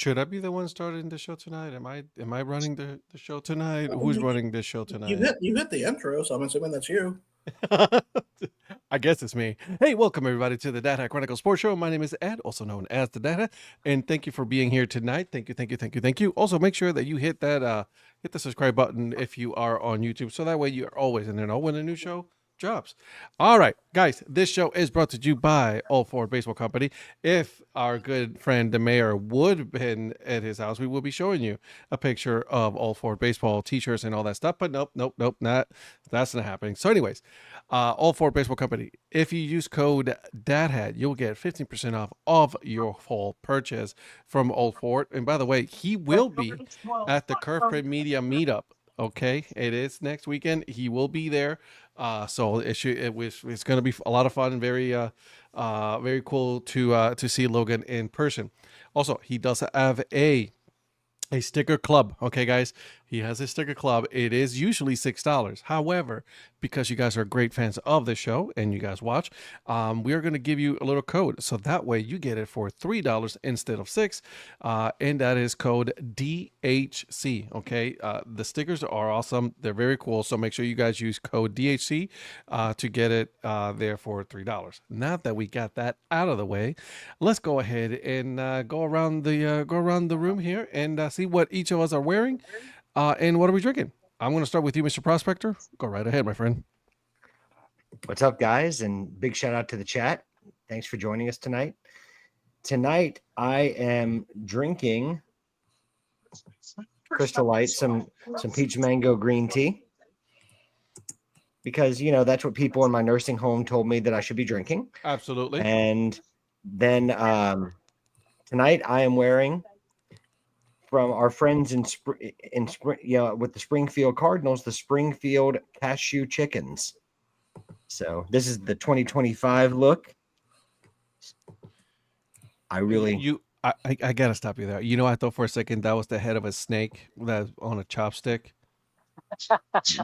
Should I be the one starting the show tonight? Am I running the show tonight? I Who's mean, running this show you tonight? hit the intro, so I'm assuming that's you. I guess it's me. Hey, welcome everybody to the Dad Hat Chronicle Sports Show. My name is Ed, also known as the Dad Hat, and thank you for being here tonight. Thank you, thank you, thank you, thank you. Also, make sure that you hit the subscribe button if you are on YouTube, so that way you're always in the know when a new show drops. All right, guys, this show is brought to you by All Four Baseball Company. If our good friend the mayor would have been at his house, we will be showing you a picture of All Four Baseball t-shirts and all that stuff. But nope, that's not happening. So, anyways. All Four Baseball Company. If you use code DADHAT, you'll get 15% off of your whole purchase from All Four. And by the way, he will be at the Curve Print Media meetup. Okay, it is next weekend. He will be there. So it's going to be a lot of fun and very cool to see Logan in person. Also, he does have a sticker club. Okay, guys, he has a sticker club. It is usually $6. However, because you guys are great fans of the show and you guys watch, we are going to give you a little code, so that way you get it for $3 instead of $6, and that is code DHC. Okay, the stickers are awesome. They're very cool. So make sure you guys use code DHC to get it there for $3. Now that we got that out of the way, let's go ahead and go around the room here and see what each of us are wearing. And what are we drinking? I'm going to start with you, Mr. Prospector. Go right ahead, my friend. What's up, guys? And big shout out to the chat. Thanks for joining us tonight. Tonight, I am drinking Crystal Light, some peach mango green tea, because that's what people in my nursing home told me that I should be drinking. Absolutely. And then tonight, I am wearing, from our friends in with the Springfield Cardinals, the Springfield Cashew Chickens. So this is the 2025 look. I gotta stop you there. I thought for a second that was the head of a snake that's on a chopstick.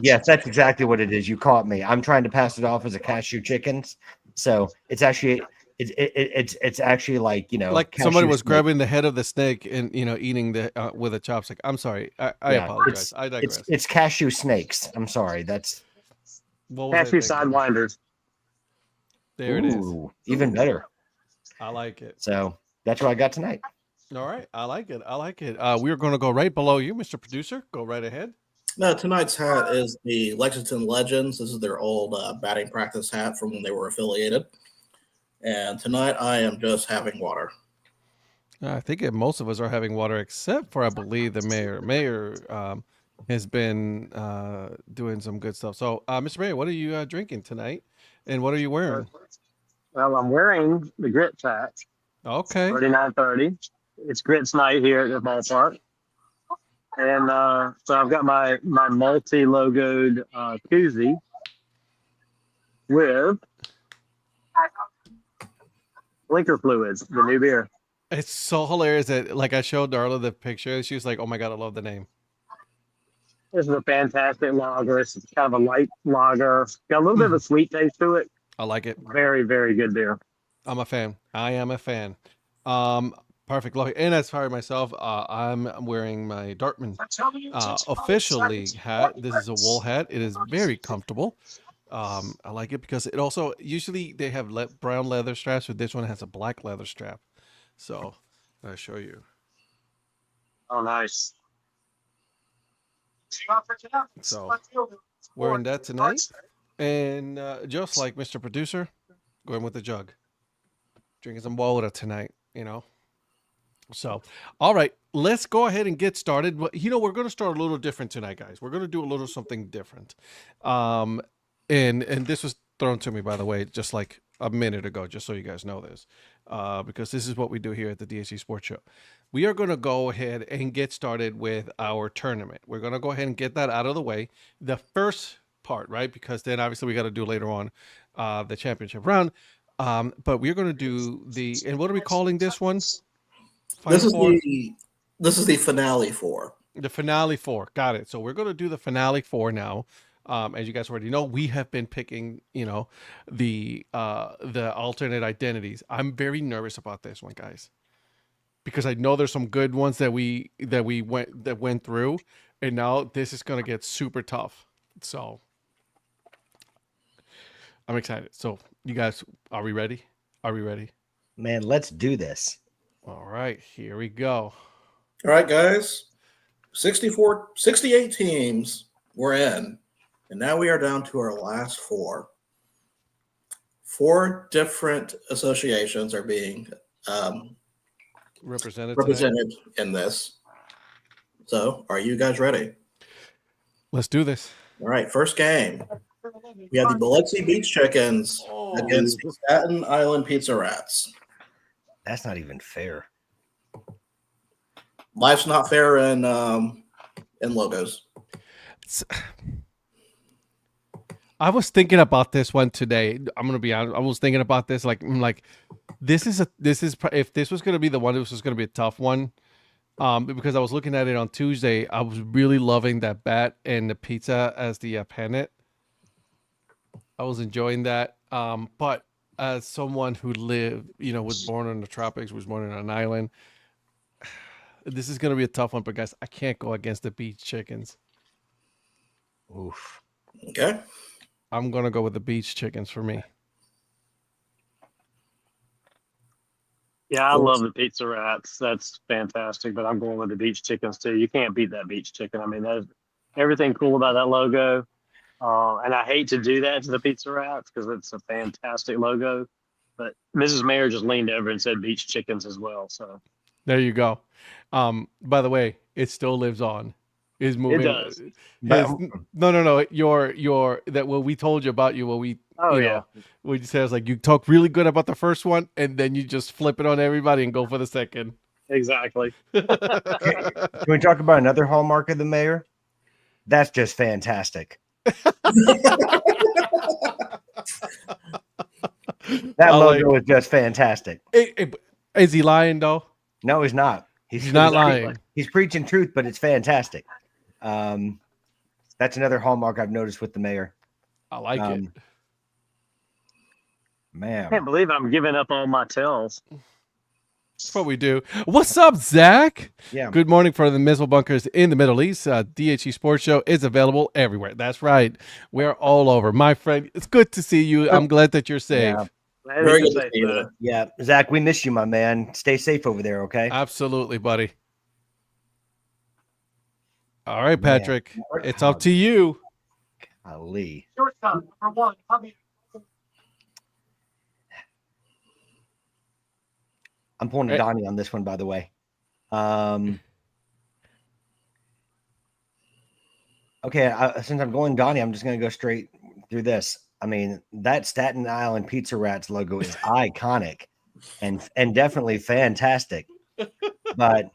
Yes, that's exactly what it is. You caught me. I'm trying to pass it off as a cashew chickens. So it's actually it's actually like like somebody was grabbing the head of the snake and eating the with a chopstick. I'm sorry. I apologize. I digress. It's cashew snakes. I'm sorry. That's cashew sidewinders. There it is. Even better. I like it. So that's what I got tonight. All right. I like it. We're going to go right below you, Mr. Producer. Go right ahead. No, tonight's hat is the Lexington Legends. This is their old batting practice hat from when they were affiliated. And tonight I am just having water. I think most of us are having water, except for, I believe, the mayor. Mayor has been doing some good stuff. So, Mr. Mayor, what are you drinking tonight? And what are you wearing? Well, I'm wearing the Grits hat. Okay. 3930. It's Grits night here at the ballpark. And so I've got my multi-logoed koozie with Blinker Fluids, the new beer. It's so hilarious that, like, I showed Darla the picture and she was like, oh my God, I love the name. This is a fantastic lager. It's kind of a light lager. Got a little bit of a sweet taste to it. I like it. Very, very good beer. I'm a fan. I am a fan. Perfect. And as far as myself, I'm wearing my Dartman officially hat. This is a wool hat. It is very comfortable. I like it because it also, usually they have brown leather straps, but this one has a black leather strap. So I'll show you. Oh, nice. So wearing that tonight. And just like Mr. Producer, going with the jug. Drinking some water tonight, So, all right, let's go ahead and get started. But, we're going to start a little different tonight, guys. We're going to do a little something different. And this was thrown to me, by the way, just like a minute ago, just so you guys know this, because this is what we do here at the DHC Sports Show. We are going to go ahead and get started with our tournament. We're going to go ahead and get that out of the way. The first part, right? Because then obviously we got to do later on the championship round. But we're going to do and what are we calling this one? This is the finale 4. The finale 4. Got it. So we're going to do the finale 4 now. As you guys already know, we have been picking, the alternate identities. I'm very nervous about this one, guys. because I know there's some good ones that went through, and now this is gonna get super tough. So I'm excited. So you guys, are we ready? Are we ready? Man, let's do this. All right, here we go. All right, guys. 68 teams we're in, and now we are down to our last four. 4 different associations are being Represented in this. So, are you guys ready? Let's do this. All right, first game. We have the Biloxi Beach Chickens against the Staten Island Pizza Rats. That's not even fair. Life's not fair in logos. I was thinking about this one today. I'm gonna be honest. I was thinking about this. This is if this was gonna be the one, this was gonna be a tough one. Because I was looking at it on Tuesday, I was really loving that bat and the pizza as the pennant. I was enjoying that. But as someone who was born in the tropics, was born in an island, this is gonna be a tough one. But guys, I can't go against the beach chickens. Oof. Okay. I'm gonna go with the beach chickens for me. Yeah, I love the Pizza Rats. That's fantastic. But I'm going with the Beach Chickens too. You can't beat that Beach Chicken. I mean, there's everything cool about that logo. And I hate to do that to the Pizza Rats because it's a fantastic logo. But Mrs. Mayor just leaned over and said Beach Chickens as well. So there you go. By the way, it still lives on. Is moving. It does. No. Your that what we told you about you. What we yeah. We says like you talk really good about the first one, and then you just flip it on everybody and go for the second. Exactly. Can we talk about another hallmark of the mayor? That's just fantastic. That logo is just fantastic. Is he lying though? No, he's not. He's not lying. He's preaching truth, but it's fantastic. That's another hallmark I've noticed with the mayor. I like it. Man, I can't believe I'm giving up on my tells. That's what we do. What's up, Zach? Yeah. Good morning for the missile bunkers in the Middle East. DHC Sports Show is available everywhere. That's right. We're all over. My friend, it's good to see you. I'm glad that you're safe. Yeah. Very good to see you. Yeah, Zach, we miss you, my man. Stay safe over there, okay? Absolutely, buddy. All right, Patrick. It's up to you. Ali. I'm pulling a Donnie on this one, by the way. Okay, since I'm going Donnie, I'm just going to go straight through this. I mean, that Staten Island Pizza Rats logo is iconic and definitely fantastic. But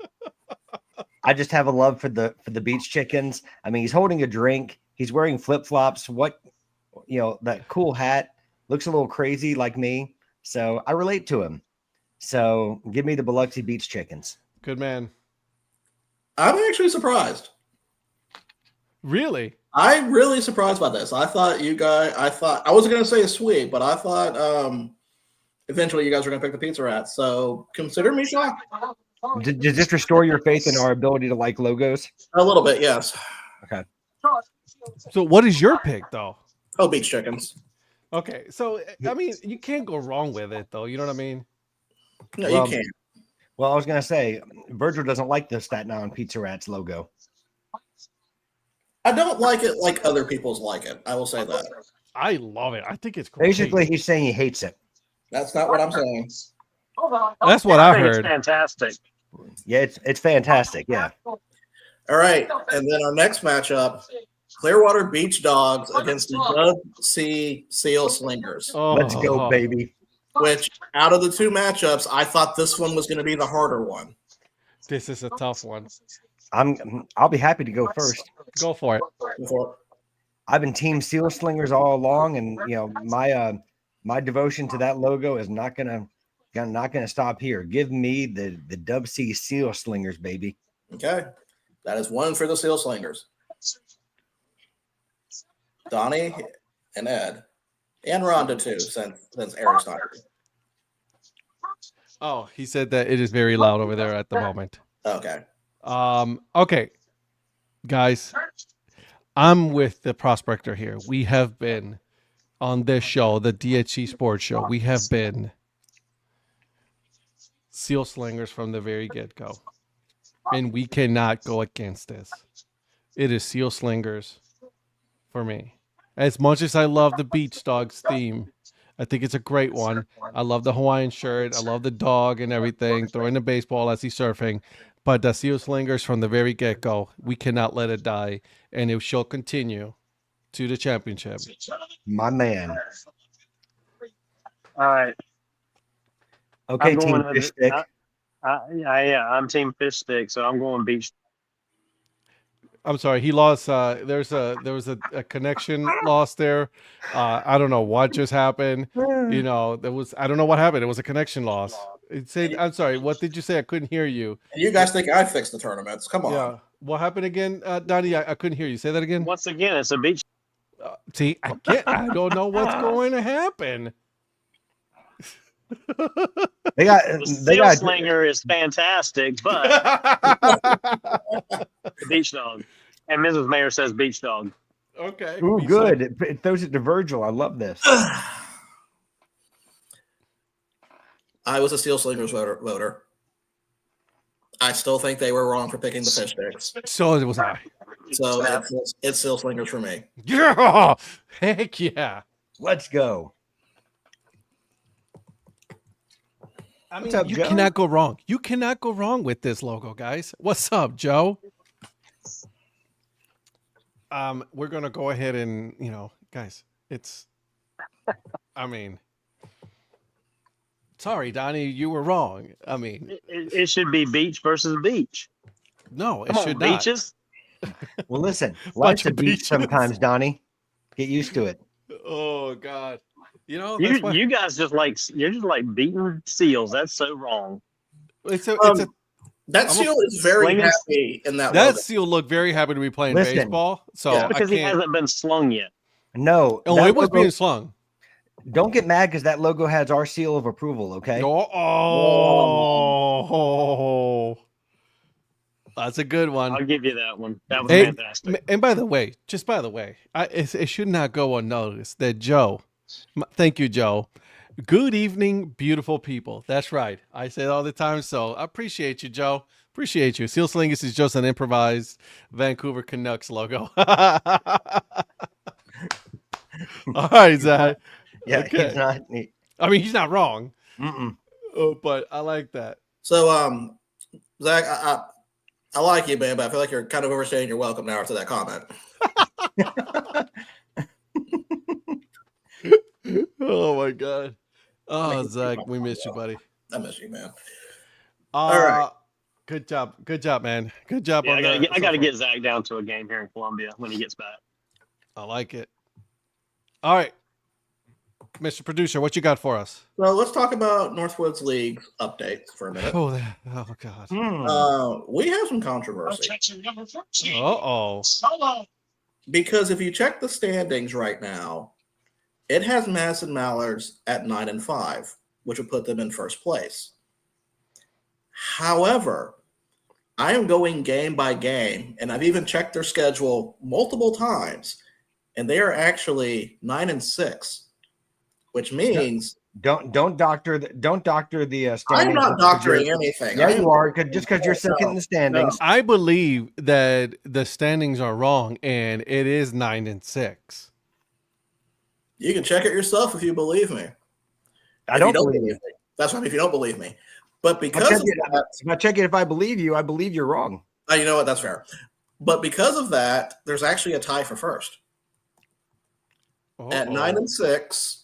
I just have a love for the beach chickens. I mean, he's holding a drink. He's wearing flip-flops. That cool hat looks a little crazy like me. So I relate to him. So give me the Biloxi Beach Chickens. Good man. I'm actually surprised. Really? I'm really surprised by this. I thought I wasn't going to say a sweep, but I thought eventually you guys were going to pick the Pizza Rats. So consider me shocked. Does this restore your faith in our ability to like logos? A little bit, yes. Okay. So what is your pick, though? Oh, Beach Chickens. Okay. So, I mean, you can't go wrong with it, though. You know what I mean? No, you can't. Well, I was going to say, Virgil doesn't like the Staten Island Pizza Rats logo. I don't like it like other people's like it. I will say that. I love it. I think it's great. Basically, he's saying he hates it. That's not what I'm saying. That's what I think heard. It's fantastic. Yeah, it's fantastic. Yeah. All right. And then our next matchup, Clearwater Beach Dogs against the Dub C Seal Slingers. Let's go, baby. Which, out of the two matchups, I thought this one was going to be the harder one. This is a tough one. I'll be happy to go first. Go for it. I've been Team Seal Slingers all along, and my devotion to that logo is not gonna stop here. Give me the Dub C Seal Slingers, baby. Okay, that is one for the Seal Slingers. Donnie and Ed, and Rhonda too, since Eric's not here. Oh, he said that it is very loud over there at the moment. Okay. Okay, guys, I'm with the Prospector here. We have been on this show, the DHC Sports Show. We have been seal slingers from the very get go, and we cannot go against this. It is seal slingers for me. As much as I love the Beach Dogs theme, I think it's a great one. I love the Hawaiian shirt. I love the dog and everything, throwing the baseball as he's surfing. But the seal slingers from the very get go, we cannot let it die, and it shall continue to the championship. My man. All right. Okay, I'm Team going with Fish Stick. Yeah, I'm Team Fish Stick, so I'm going Beach. I'm sorry, he lost. There was a connection loss there. I don't know what just happened. You know, I don't know what happened. It was a connection loss. It said, I'm sorry. What did you say? I couldn't hear you. And you guys think I fixed the tournaments? Come on. Yeah. What happened again, Donnie? I couldn't hear you. Say that again. Once again, it's a beach. See, I don't know what's going to happen. The seal slinger is fantastic, but the beach dog. And Mrs. Mayor says beach dog. Okay. Ooh, good. It throws it to Virgil. I love this. I was a Seal Slingers voter. I still think they were wrong for picking the Fish Sticks. So it was I. So it's Seal Slingers for me. Yeah. Heck yeah. Let's go. I mean, What's up, you Joe? cannot go wrong. You cannot go wrong with this logo, guys. What's up, Joe? We're gonna go ahead and, guys, sorry, Donnie, you were wrong. I mean, it should be beach versus beach. no, it Come should on, not. beaches. Well, listen, Bunch life's a of beach beaches. sometimes, Donnie. Get used to it. Oh God, that's why You guys you're just like beating seals. That's so wrong. it's a That seal is very Slingers- happy in that. that logo. seal looked very happy to be playing Listen. baseball. So Yeah. I Because he can't. hasn't been slung yet. No, Oh, that it was logo- being slung. Don't get mad because that logo has our seal of approval. Okay. Oh, that's a good one. I'll give you that one. That was Hey, fantastic. And by the way, it should not go unnoticed that Joe, thank you, Joe. Good evening, beautiful people. That's right. I say it all the time. So I appreciate you, Joe. Appreciate you. Seal Slingers is just an improvised Vancouver Canucks logo. All right, Zach. Yeah, Okay. he's not. I mean, he's not wrong, Mm-mm. but I like that. So, Zach, I like you, man, but I feel like you're kind of overstaying your welcome now after that comment. Oh my God. Oh, Zach, we miss you, buddy. I miss you, man. All right. Good job, man. Good job Yeah, on I that. got to get Zach down to a game here in Columbia when he gets back. I like it. All right, Mr. Producer, what you got for us? So let's talk about Northwoods League updates for a minute. Oh God. We have some controversy Uh-oh. because if you check the standings right now, it has Madison Mallards at 9-5, which would put them in first place. However, I am going game by game, and I've even checked their schedule multiple times, and they are actually 9-6, which means Don't doctor the standings. I'm not doctoring anything. Yeah, I am- you are, just because you're second in the standings. I believe that the standings are wrong, and it is 9-6. You can check it yourself if you believe me. I If don't you believe you. me. That's fine if you don't believe me. But If because of that, I check it, if I believe you, I believe you're wrong. you know what? That's fair. But because of that, there's actually a tie for first at 9-6,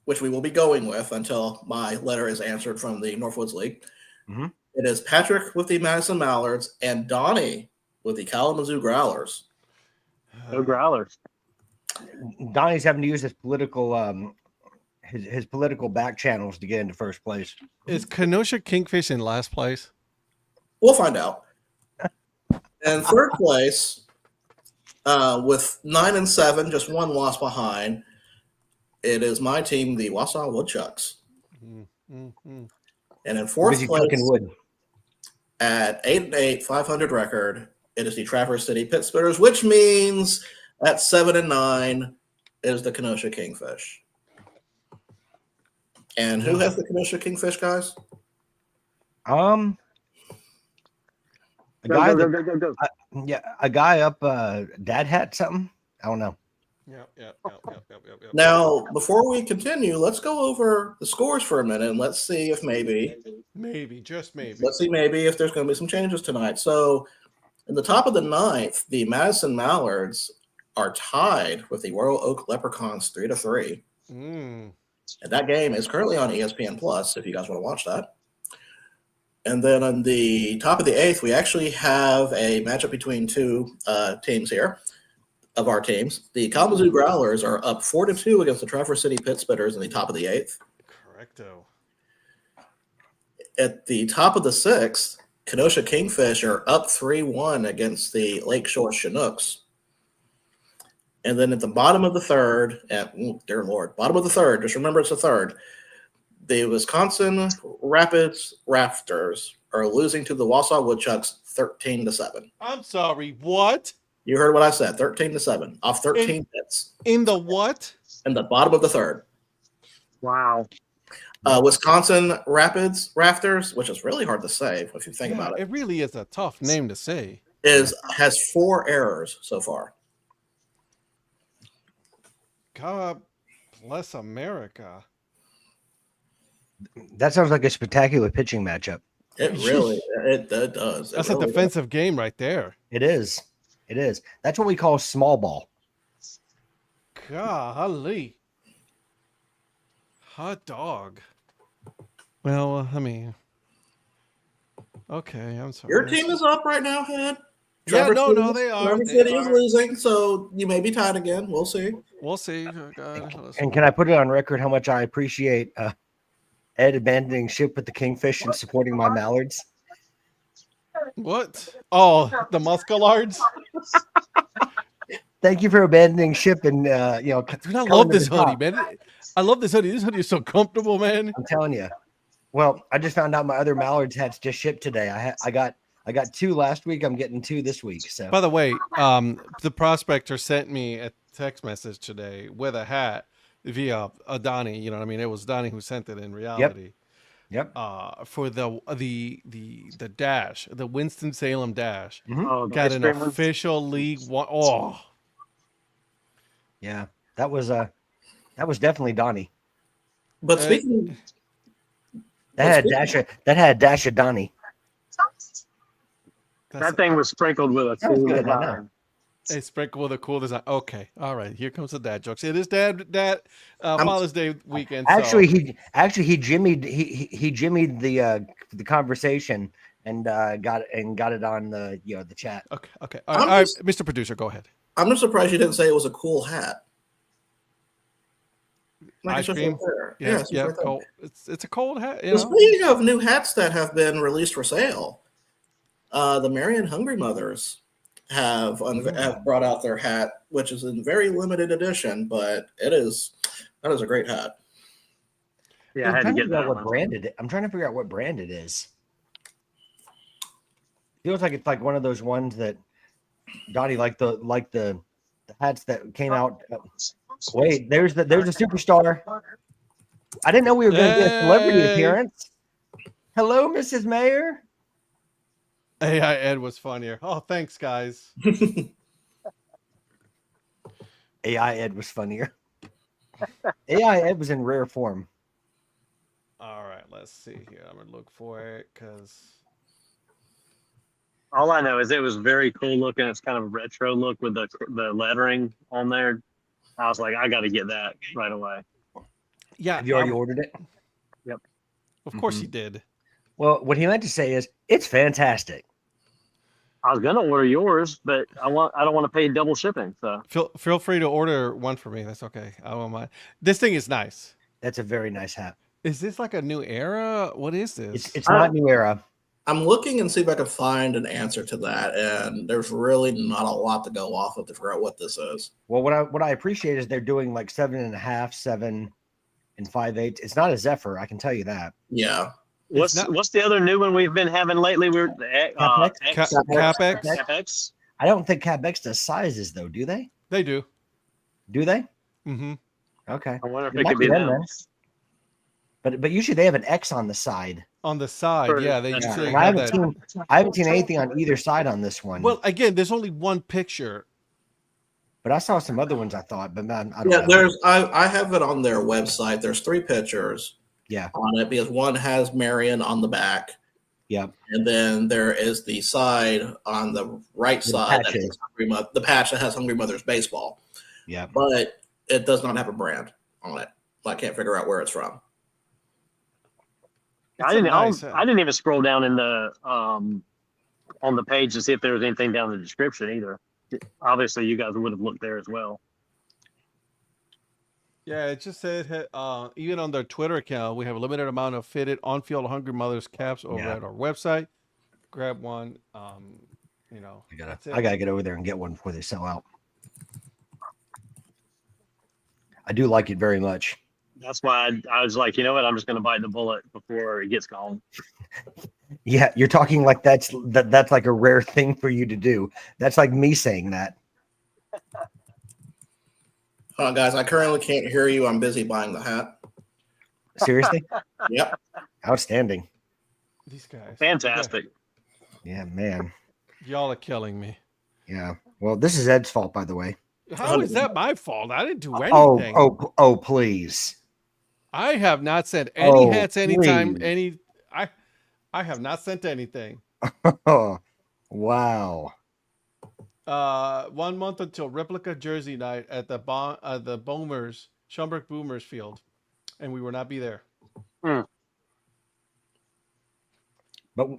which we will be going with until my letter is answered from the Northwoods League. Mhm. It is Patrick with the Madison Mallards and Donnie with the Kalamazoo Growlers. Go Growlers. Donnie's having to use his political his political back channels to get into first place. Is Kenosha Kingfish in last place? We'll find out. And third place, with 9-7, just one loss behind, it is my team, the Wausau Woodchucks. And in fourth Busy place, cooking wood. at 8-8, 500 record, it is the Traverse City Pit Spitters, which means at 7-9 is the Kenosha Kingfish. And who has the Kenosha Kingfish, guys? A guy that yeah, a guy up Dad Hat something. I don't know. Yep. Now, before we continue, let's go over the scores for a minute and let's see if maybe let's see if there's going to be some changes tonight. So, in the top of the ninth, the Madison Mallards are tied with the Royal Oak Leprechauns 3-3. And that game is currently on ESPN Plus if you guys want to watch that. And then on the top of the eighth, we actually have a matchup between two teams here of our teams. The Kalamazoo Growlers are up 4-2 against the Traverse City Pit Spitters in the top of the eighth. Correcto. At the top of the sixth, Kenosha Kingfish are up 3-1 against the Lakeshore Chinooks. And then at the bottom of the third, dear Lord, bottom of the third, just remember it's the third, the Wisconsin Rapids Rafters are losing to the Wausau Woodchucks 13-7. I'm sorry, what? You heard what I said, 13-7 off 13 hits. In the what? In the bottom of the third. Wow. Wisconsin Rapids Rafters, which is really hard to say if you think about it. It really is a tough name to say. Has 4 errors so far. God bless America. That sounds like a spectacular pitching matchup. It really it does. That's really a defensive game right there. It is. It is. That's what we call small ball. Golly. Hot dog. Well, I mean, okay, I'm sorry. Your team is up right now, Head. Yeah, no, they are. Traverse City is losing, so you may be tied again. We'll see. We'll see. Oh, God. And can I put it on record how much I appreciate Ed abandoning ship with the Kingfish and supporting my Mallards? What? Oh, the Muscalards? Thank you for abandoning ship and Dude, I love this hoodie, man. I love this hoodie. This hoodie is so comfortable, man. I'm telling you. Well, I just found out my other Mallards hats just shipped today. I got 2 last week. I'm getting 2 this week. So by the way, the Prospector sent me a text message today with a hat via Donnie. You know what I mean? It was Donnie who sent it in reality. Yep. For the dash, the Winston-Salem dash. Mm-hmm. Oh, Got an official League One. Oh. Yeah. That was definitely Donnie. But speaking That had dash of Donnie. That thing was sprinkled with a cool good, I know. design. A sprinkle with a cool design. Okay, all right. Here comes the dad jokes. It is Father's Day weekend. Actually, he jimmied the conversation and got it on the chat. Okay. All right, Mr. Producer, go ahead. I'm just surprised you didn't say it was a cool hat. Ice cream. Yeah, cold. It's a cold hat. Speaking of new hats that have been released for sale, the Marion Hungry Mothers have brought out their hat, which is in very limited edition, but that is a great hat. Yeah, I had to get that. I'm trying to figure out what brand it is. Feels like it's like one of those ones that Donnie like the hats that came out. Wait, there's a superstar. I didn't know we were going to get a celebrity appearance. Hello, Mrs. Mayor. AI Ed was funnier. Oh, thanks, guys. AI Ed was funnier. AI Ed was in rare form. All right, let's see here. I'm gonna look for it because all I know is it was very cool looking. It's kind of a retro look with the lettering on there. I was like, I got to get that right away. Yeah, have you already ordered it? Yep. Of course he did. Well, what he meant to say is it's fantastic. I was gonna order yours, but I don't want to pay double shipping. So feel free to order one for me. That's okay. I don't mind. This thing is nice. That's a very nice hat. Is this like a new era? What is this? It's not new era. I'm looking and see if I can find an answer to that, and there's really not a lot to go off of to figure out what this is. Well, what I appreciate is they're doing like 7.5, 7 and 5/8. It's not a Zephyr, I can tell you that. Yeah. What's the other new one we've been having lately? We're CapEx? CapEx. CapEx. I don't think CapEx does sizes though, do they? They do. Do they? Mm-hmm. Okay. I wonder if It it might could be be them them. then. But usually they have an X on the side. On the side, Or- yeah, they that's usually true. I have haven't that. seen I haven't seen anything on either side on this one. Well, again, there's only one picture. but I saw some other ones I thought, but I don't Yeah, know. I have it on their website. There's 3 pictures Yeah. on it because one has Marion on the back. Yep. And then there is the side on the right The side that patches. has the patch that has Hungry Mother's baseball, Yeah. but it does not have a brand on it. I can't figure out where it's from. It's I a didn't. nice, I didn't even scroll down in the on the page to see if there was anything down in the description either. Obviously, you guys would have looked there as well. Yeah, it just said even on their Twitter account, we have a limited amount of fitted on-field Hungry Mothers caps over Yeah. at our website. Grab one. You know, that's it. I gotta get over there and get one before they sell out. I do like it very much. That's why I was like, you know what? I'm just going to bite the bullet before it gets gone. Yeah, you're talking like that's like a rare thing for you to do. That's like me saying that. Hold on, guys. I currently can't hear you. I'm busy buying the hat. Seriously? Yep. Outstanding. These guys. Fantastic. Yeah, man. Y'all are killing me. Yeah. Well, this is Ed's fault, by the way. How is that my fault? I didn't do Oh, anything. oh, please. I have not sent any Oh, hats anytime. please. I have not sent anything. Oh, wow. 1 month until replica jersey night at the Boomers, Schaumburg Boomers field, and we will not be there. But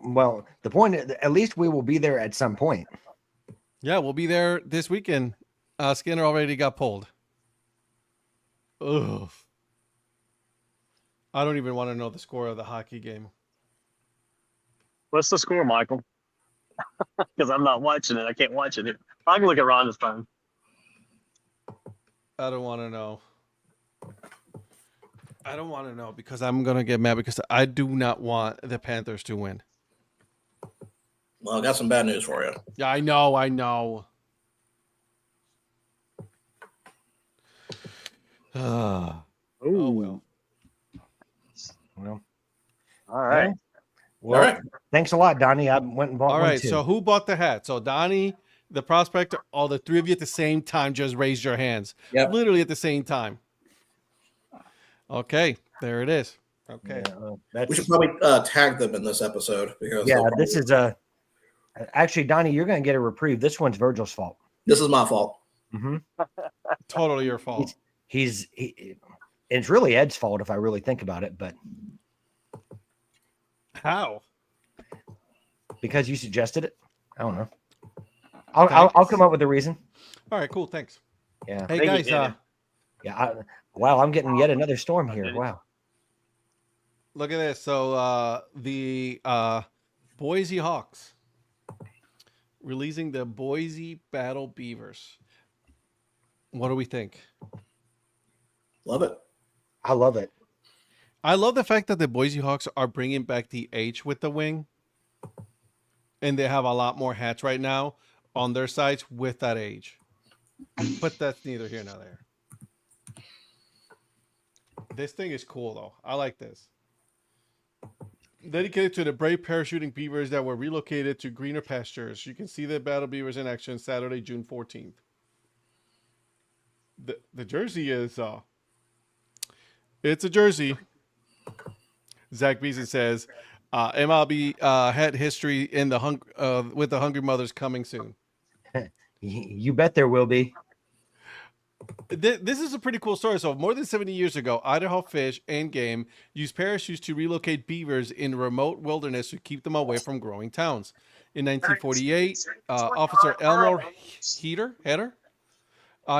well, the point is, at least we will be there at some point. Yeah, we'll be there this weekend. Skinner already got pulled. Ugh. I don't even want to know the score of the hockey game. What's the score, Michael? Because I'm not watching it. I can't watch it. I can look at Rhonda's phone. I don't want to know. I don't want to know because I'm going to get mad because I do not want the Panthers to win. Well, I got some bad news for you. Yeah, I know. Oh, well. Well, All right. well, All right. Thanks a lot, Donnie. I went and bought All one right, too. so who bought the hat? So Donnie, the Prospector, all the 3 of you at the same time just raised your hands. Yep. Literally at the same time. Okay, there it is. Okay. That's, We should probably tag them in this episode because yeah, this is actually, Donnie, you're going to get a reprieve. This one's Virgil's fault. this is my fault. Mm-hmm. Totally your fault. It's really Ed's fault if I really think about it, but How? because you suggested it, I don't know. I'll come up with a reason. All right, cool. Thanks. Yeah. Hey, Thank you, guys, Danny. Yeah. Wow, I'm getting yet another storm here. Wow. look at this. So the Boise Hawks releasing the Boise Battle Beavers. What do we think? Love it. I love it. I love the fact that the Boise Hawks are bringing back the H with the wing. And they have a lot more hats right now on their sites with that age. But that's neither here nor there. This thing is cool, though. I like this. Dedicated to the brave parachuting beavers that were relocated to greener pastures. You can see the Battle Beavers in action Saturday, June 14th. The jersey is... it's a jersey. Zach Beeson says, MLB hat history in the with the Hungry Mothers coming soon. You bet there will be. This is a pretty cool story. So more than 70 years ago, Idaho Fish and Game used parachutes to relocate beavers in remote wilderness to keep them away from growing towns. In 1948, Officer Elmore Heater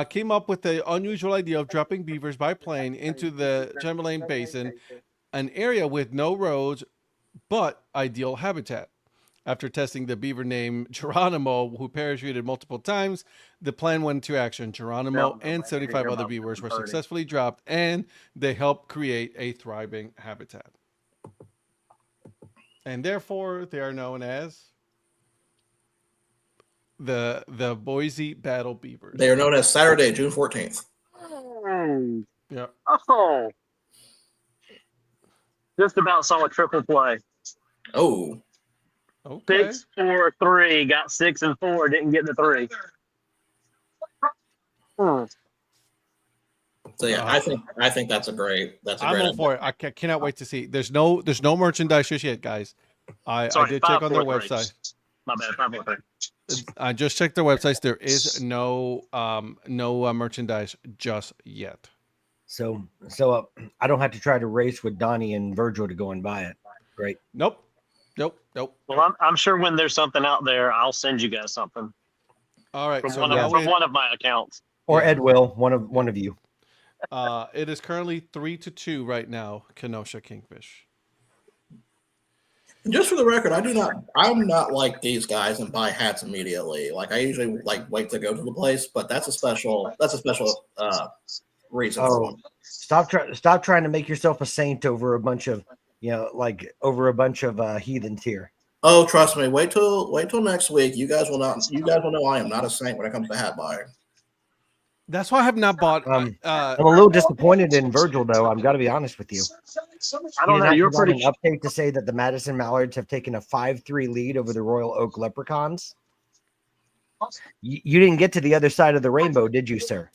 came up with the unusual idea of dropping beavers by plane into the Chamberlain Basin, an area with no roads but ideal habitat. After testing the beaver named Geronimo, who parachuted multiple times, the plan went into action. Geronimo and 75 other beavers were successfully dropped, and they helped create a thriving habitat. and therefore they are known as the Boise Battle Beavers. They are known as Saturday, June 14th. Yeah. Oh, just about saw a triple play. Oh, Okay. 6, 4, 3. Got 6 and 4. Didn't get the 3. so yeah, I think that's a great. I'm all for it. I cannot wait to see. There's no merchandise just yet, guys. I did check on their website. My bad. 5, 4, 3. I just checked their websites. There is no merchandise just yet. So I don't have to try to race with Donnie and Virgil to go and buy it. Great. Nope. Well, I'm sure when there's something out there, I'll send you guys something All right. from, So one, now of, from one of my accounts. Or Yeah. Ed will, one of you. It is currently 3-2 right now. Kenosha Kingfish. Just for the record, I'm not like these guys and buy hats immediately. Like I usually wait to go to the place, but that's a special reason. Oh, stop trying to make yourself a saint over a bunch of heathens here. Oh, trust me. Wait till next week. You guys will know I am not a saint when it comes to hat buying. That's why I have not bought. I'm a little disappointed in Virgil, though. I've got to be honest with you. I don't know. You're pretty. An update to say that the Madison Mallards have taken a 5-3 lead over the Royal Oak Leprechauns. You didn't get to the other side of the rainbow, did you, sir?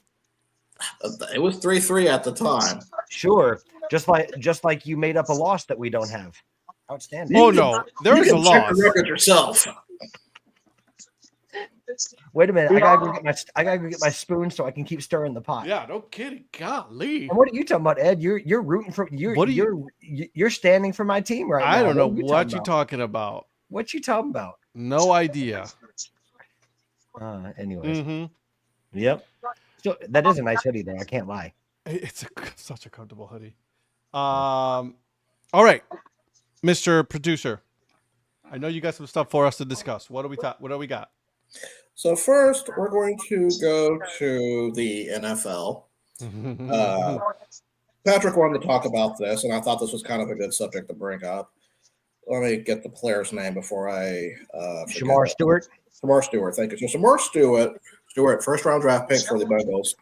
It was 3-3 at the time. Sure. Just like you made up a loss that we don't have. Outstanding. Oh no, there is a check loss. the record yourself. Wait a minute. I gotta go get my spoon so I can keep stirring the pot. Yeah, no kidding. Golly. And what are you talking about, Ed? You're rooting for you're standing for my team right now. I don't know what you're talking about. What you talking about? No idea. Anyways. Mm-hmm. Yep. So that is a nice hoodie, though. I can't lie. It's such a comfortable hoodie. All right, Mr. Producer. I know you got some stuff for us to discuss. What do we got? So first, we're going to go to the NFL. Patrick wanted to talk about this, and I thought this was kind of a good subject to bring up. Let me get the player's name before I Shamar Stewart. Shamar Stewart, thank you. So Shamar Stewart, first-round draft pick for the Bengals,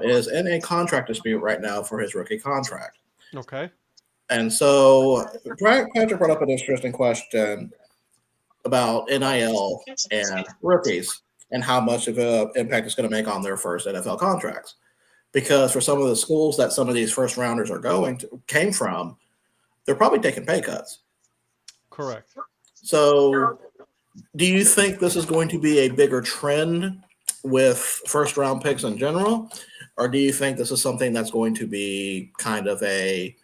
is in a contract dispute right now for his rookie contract. Okay. And so Patrick brought up an interesting question about NIL and rookies and how much of an impact it's going to make on their first NFL contracts. Because for some of the schools that some of these first-rounders are came from, they're probably taking pay cuts. Correct. So do you think this is going to be a bigger trend with first-round picks in general? Or do you think this is something that's going to be kind of a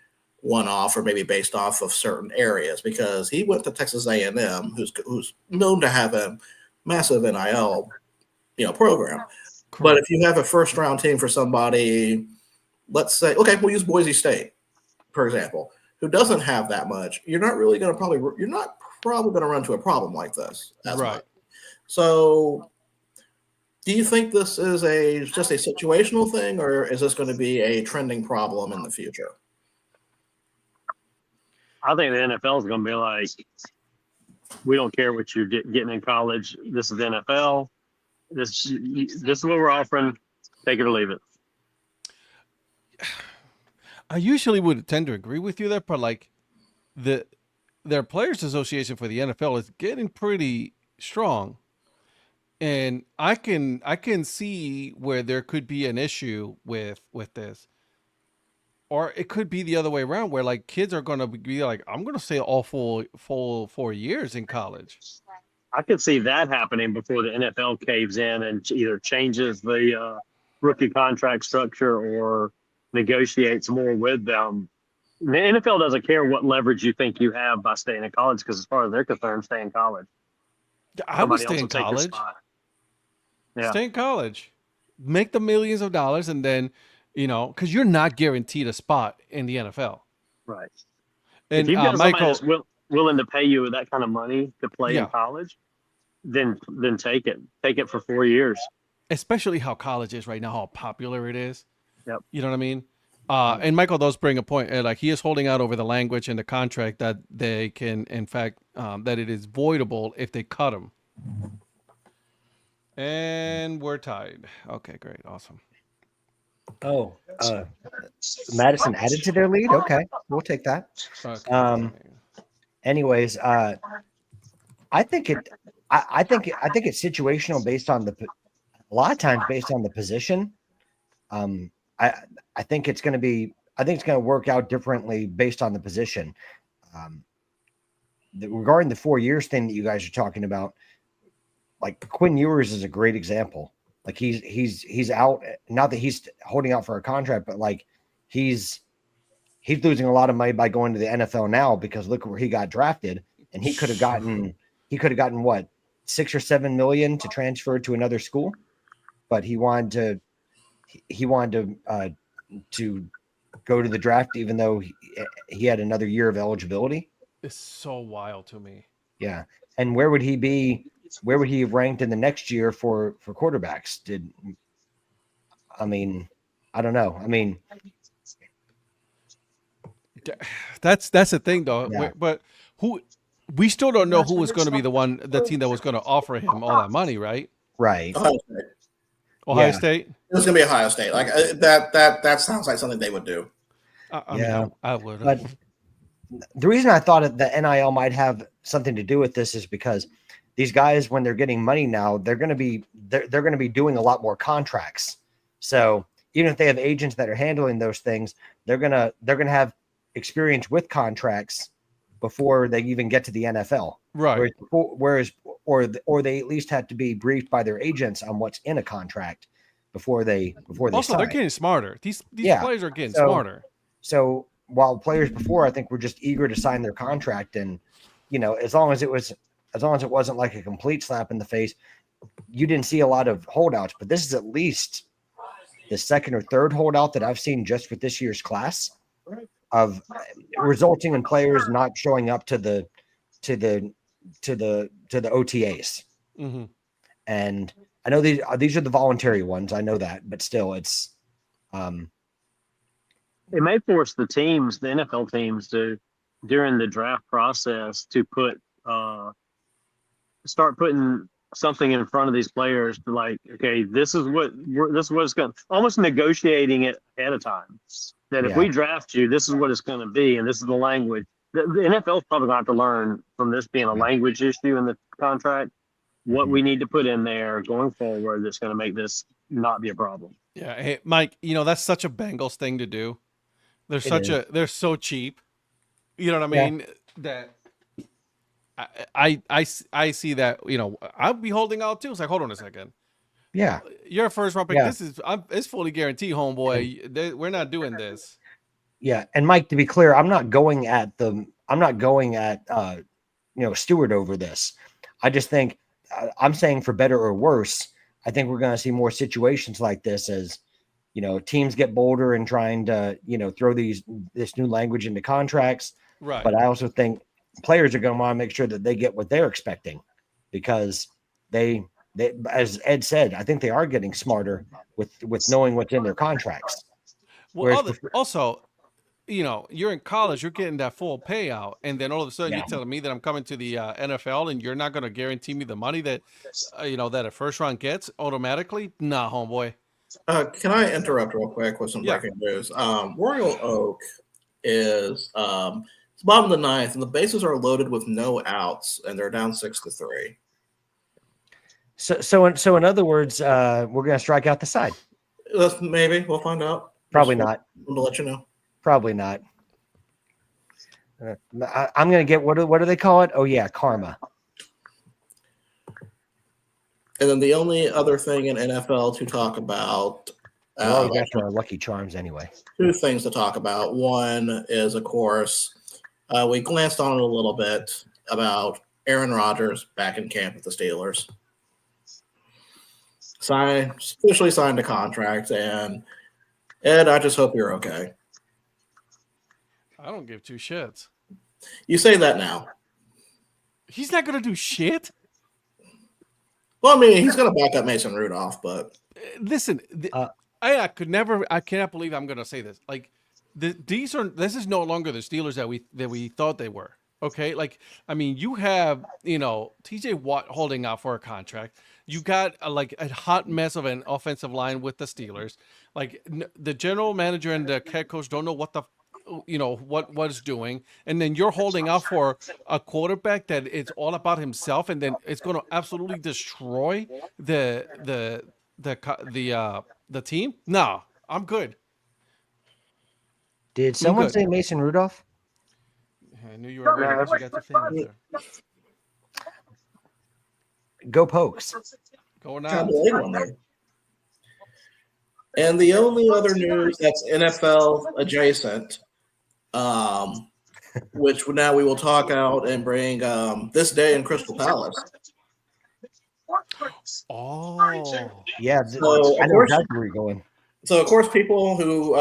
one-off or maybe based off of certain areas? Because he went to Texas A&M, who's known to have a massive NIL, program. Correct. But if you have a first-round team for somebody, let's say, okay, we'll use Boise State, for example, who doesn't have that much, you're not probably going to run into a problem like this. Right. Much. So do you think this is just a situational thing, or is this going to be a trending problem in the future? I think the NFL is going to be like, we don't care what you're getting in college. This is the NFL. This is what we're offering. Take it or leave it. I usually would tend to agree with you there, but like their Players Association for the NFL is getting pretty strong, and I can see where there could be an issue with this, or it could be the other way around, where like kids are going to be like, I'm going to stay all full 4 years in college. I could see that happening before the NFL caves in and either changes the rookie contract structure or negotiates more with them. The NFL doesn't care what leverage you think you have by staying in college, because as far as they're concerned, stay in college. I would stay in college. Yeah. Stay in college, make the millions of dollars, and then, because you're not guaranteed a spot in the NFL. Right. And if you've got somebody Michael, that's willing to pay you that kind of money to play in college, then take it. Take it for 4 years. especially how college is right now, how popular it is. Yep. You know what I mean? And Michael does bring a point. Like he is holding out over the language in the contract that they can, in fact, that it is voidable if they cut him. And we're tied. Okay, great, awesome. Oh, Madison added to their lead. Okay, we'll take that. Okay. Anyways, I think it's situational based on a lot of times based on the position. I think it's going to work out differently based on the position. Regarding the 4 years thing that you guys are talking about, like Quinn Ewers is a great example. Like he's out, not that he's holding out for a contract, but like he's losing a lot of money by going to the NFL now because look where he got drafted, and he could have gotten what, 6 or 7 million to transfer to another school, but he wanted to go to the draft even though he had another year of eligibility. It's so wild to me. Yeah, and where would he be? Where would he have ranked in the next year for quarterbacks? I don't know. I mean, that's the thing though. Yeah. But we still don't know who was going to be the team that was going to offer him all that money, right? Right. Ohio State. It's going to be Ohio State. Like that sounds like something they would do. I would. But the reason I thought that NIL might have something to do with this is because these guys, when they're getting money now, they're going to be doing a lot more contracts. So even if they have agents that are handling those things, they're gonna have experience with contracts before they even get to the NFL. Right. Whereas they at least have to be briefed by their agents on what's in a contract before they also sign. They're getting smarter. These players are getting smarter. So while players before, I think, were just eager to sign their contract, and as long as it wasn't like a complete slap in the face, you didn't see a lot of holdouts. But this is at least the second or third holdout that I've seen just with this year's class, of resulting in players not showing up to the OTAs. Mm-hmm. And I know these are the voluntary ones. I know that, but still, it's it may force the NFL teams to, during the draft process, to start putting something in front of these players to, like, okay, this is what it's going to, almost negotiating it ahead of time. That if we draft you, this is what it's going to be, and this is the language. The NFL is probably going to have to learn from this being a language issue in the contract, what we need to put in there going forward that's going to make this not be a problem. Yeah. Hey, Mike, that's such a Bengals thing to do. They're so cheap. You know what I mean? Yeah. That I see that, I'll be holding out too. It's like, hold on a second. Yeah. You're a first round pick. Yeah. It's fully guaranteed, homeboy. We're not doing this. Yeah. And Mike, to be clear, I'm not going at Stewart over this. I just think I'm saying, for better or worse, I think we're going to see more situations like this as, teams get bolder and trying to, throw this new language into contracts. Right. But I also think players are going to want to make sure that they get what they're expecting, because they, as Ed said, I think they are getting smarter with knowing what's in their contracts. Well, also, you're in college, you're getting that full payout, and then all of a sudden you're telling me that I'm coming to the NFL and you're not going to guarantee me the money that that a first round gets automatically. Nah, homeboy. Can I interrupt real quick with some breaking news? Royal Oak is it's bottom of the ninth, and the bases are loaded with no outs, and they're down 6-3. So in other words, we're going to strike out the side. Maybe we'll find out. Probably not. We'll let you know. Probably not. I'm going to get what do they call it? Oh yeah, karma. And then the only other thing in NFL to talk about. Well, that's our Lucky Charms anyway. Two things to talk about. One is, of course, we glanced on it a little bit about Aaron Rodgers back in camp with the Steelers. Officially signed a contract, and Ed, I just hope you're okay. I don't give two shits. You say that now. He's not going to do shit. Well, I mean, he's going to back up Mason Rudolph, but listen, I cannot believe I'm going to say this. Like, This is no longer the Steelers that we thought they were. Okay, like I mean, you have TJ Watt holding out for a contract. You got like a hot mess of an offensive line with the Steelers. Like the general manager and the head coach don't know what is doing, and then you're holding out for a quarterback that it's all about himself, and then it's going to absolutely destroy the team. No, I'm good. Did someone good. say Mason Rudolph? I knew you were ready because you got the thing up there. Go Pokes. Going Kind on. of late one there. And the only other news that's NFL adjacent, which now we will talk out and bring this day in Crystal Palace. Oh, Yeah, So, I of know course, exactly where you're going. So, of course, people who,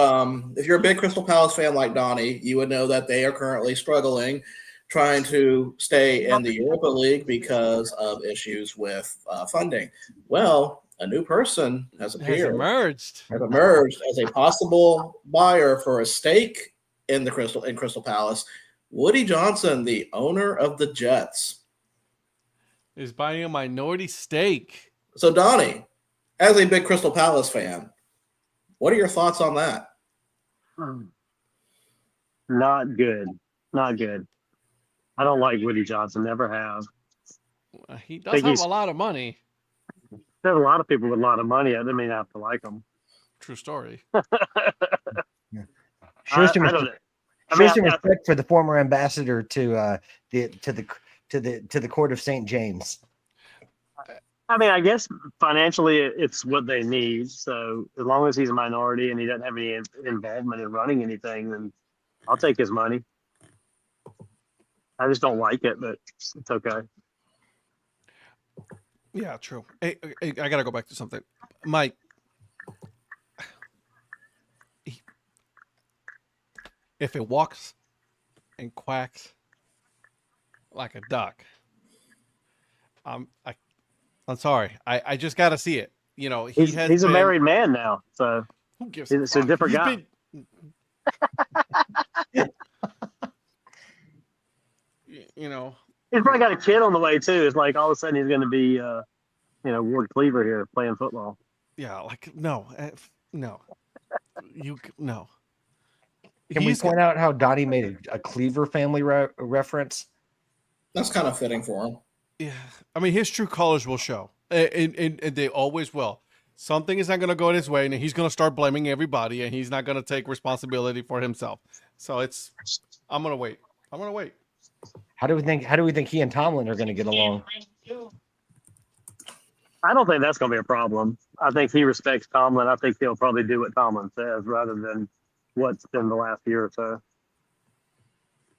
if you're a big Crystal Palace fan like Donnie, you would know that they are currently struggling trying to stay in the Europa League because of issues with funding. Well, a new person has appeared, emerged as a possible buyer for a stake in Crystal Palace. Woody Johnson, the owner of the Jets, is buying a minority stake. So, Donnie, as a big Crystal Palace fan, what are your thoughts on that? Not good. Not good. I don't like Woody Johnson. Never have. He does have a lot of money. There's a lot of people with a lot of money. I didn't mean I have to like them. True story. Show some respect for the former ambassador to the court of St. James. I mean, I guess financially it's what they need. So as long as he's a minority and he doesn't have any involvement in running anything, then I'll take his money. I just don't like it, but it's okay. Yeah, true. Hey, I got to go back to something. Mike, if it walks and quacks like a duck, I'm sorry. I just got to see it. You know, he's a married man now, so who gives it's a different guy. You know, he's probably got a kid on the way too. It's like all of a sudden he's going to be, Ward Cleaver here playing football. Yeah, like no. No. Can we point out how Donnie made a Cleaver family reference? That's kind of fitting for him. Yeah, I mean, his true colors will show, and they always will. Something is not going to go his way, and he's going to start blaming everybody, and he's not going to take responsibility for himself. So I'm going to wait. How do we think he and Tomlin are going to get along? I don't think that's going to be a problem. I think he respects Tomlin. I think he'll probably do what Tomlin says rather than what's been the last year or so,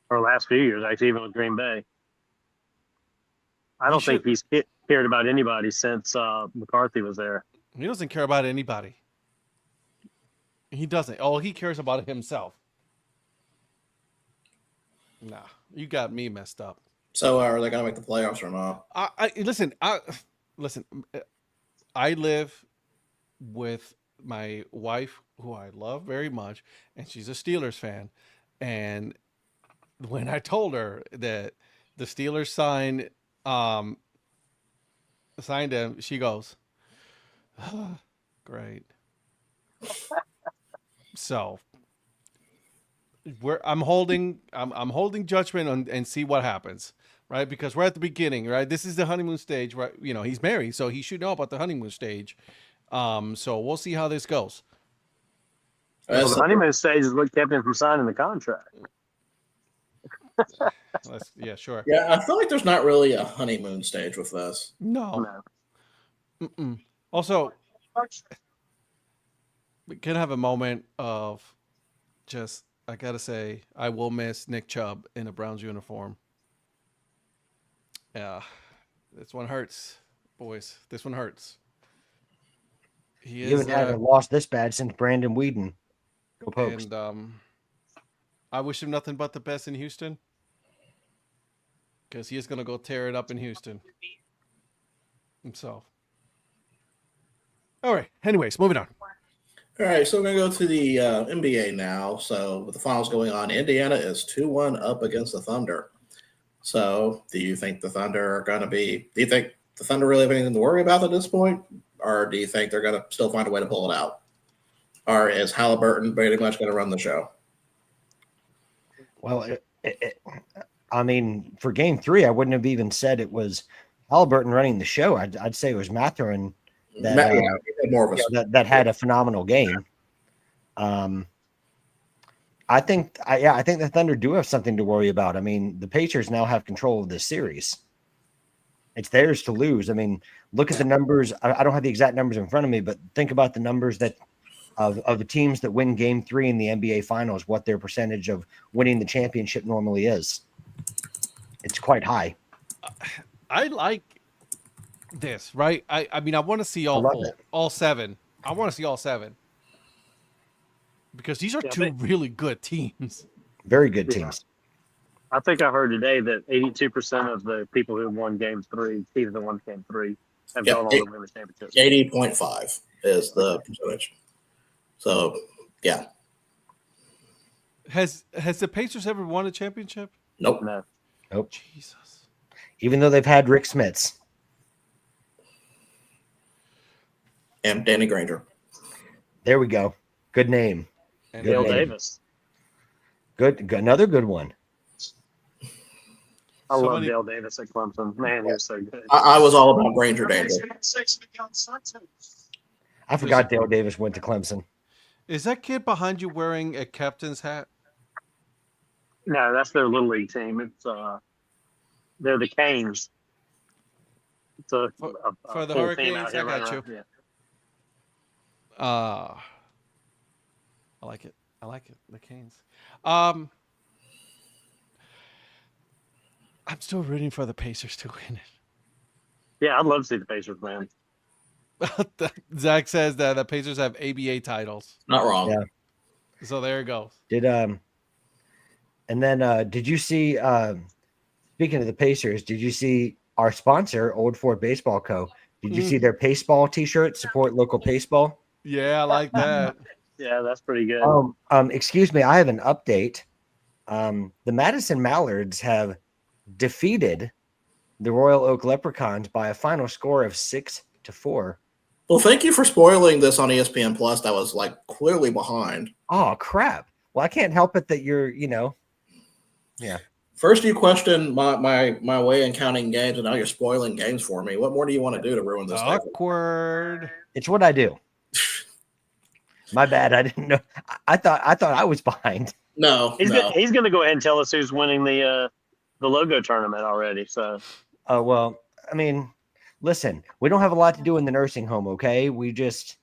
or last few years, actually, even with Green Bay. I don't think he's cared about anybody since McCarthy was there. He doesn't care about anybody. He doesn't. Oh, he cares about himself. Nah, you got me messed up. So are they going to make the playoffs or not? Listen. I live with my wife, who I love very much, and she's a Steelers fan. And when I told her that the Steelers signed him, she goes, oh, great. So I'm holding judgment and see what happens, right? Because we're at the beginning, right? This is the honeymoon stage, right? You know, he's married, so he should know about the honeymoon stage. So we'll see how this goes. Well, the honeymoon stage is what kept him from signing the contract. Yeah, sure. Yeah, I feel like there's not really a honeymoon stage with this. No. Also, we can have a moment of just, I gotta say, I will miss Nick Chubb in a Browns uniform. Yeah, this one hurts, boys. This one hurts. You haven't had a loss this bad since Brandon Whedon. Go Pokes. And I wish him nothing but the best in Houston, because he is gonna go tear it up in Houston himself. All right. Anyways, moving on. All right, so we're going to go to the NBA now. So with the finals going on, Indiana is 2-1 up against the Thunder. So do you think the Thunder are going to be – do you think the Thunder really have anything to worry about at this point? Or do you think they're going to still find a way to pull it out? Or is Halliburton pretty much going to run the show? Well, I mean, for Game 3, I wouldn't have even said it was Halliburton running the show. I'd say it was Mathurin that had a phenomenal game. I think the Thunder do have something to worry about. I mean, the Pacers now have control of this series. It's theirs to lose. I mean, look at the numbers. I don't have the exact numbers in front of me, but think about the numbers that of the teams that win Game 3 in the NBA Finals, what their percentage of winning the championship normally is. It's quite high. I like this, right? I mean, I want to see all 7. I want to see all 7 because these are two really good teams. Very good teams. I think I heard today that 82% of the people who won Game 3, season 1, Game 3, have gone on to win the championship. 80.5 is the percentage. So, yeah. Has the Pacers ever won a championship? Nope. No. Nope. Jesus. Even though they've had Rick Smits. And Danny Granger. There we go. Good name. And Dale Davis. Good. Another good one. I love Dale Davis at Clemson. Man, he was so good. I was all about Granger Davis. I forgot Dale Davis went to Clemson. Is that kid behind you wearing a captain's hat? No, that's their little league team. It's they're the Canes. It's for the Hurricanes. I got you. Yeah. I like it. The Canes. I'm still rooting for the Pacers to win it. Yeah, I'd love to see the Pacers win. Zach says that the Pacers have ABA titles. Not wrong. Yeah. So there it goes. And then did you see? Speaking of the Pacers, did you see our sponsor, Old Fort Baseball Co.? Did you see their Paceball T-shirt? Support local baseball. Yeah, I like that. Yeah, that's pretty good. Excuse me, I have an update. The Madison Mallards have defeated the Royal Oak Leprechauns by a final score of 6-4. Well, thank you for spoiling this on ESPN Plus. That was like clearly behind. Oh crap! Well, I can't help it that you're, yeah. First, you questioned my way in counting games, and now you're spoiling games for me. What more do you want to do to ruin this? Awkward. It's what I do. My bad. I didn't know. I thought I was behind. No, he's going to go ahead and tell us who's winning the logo tournament already. So, well, I mean, listen, we don't have a lot to do in the nursing home. Okay, we just,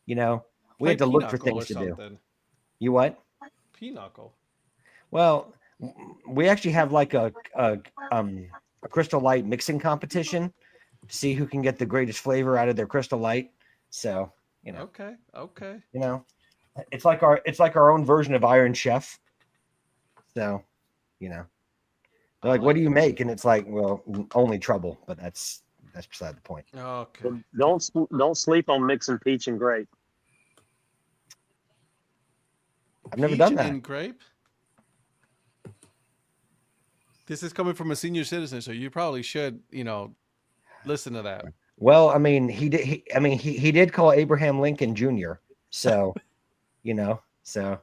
we have to look for things to do. You what? Pinochle. Well, we actually have like a Crystal Light mixing competition to see who can get the greatest flavor out of their Crystal Light. So, Okay. it's like our own version of Iron Chef. So, they're like, what do you make? And it's like, well, only trouble, but that's beside the point. Okay. Don't sleep on mixing peach and grape. I've never done that. And grape? This is coming from a senior citizen, so you probably should, listen to that. Well, I mean, he did call Abraham Lincoln Jr. So, so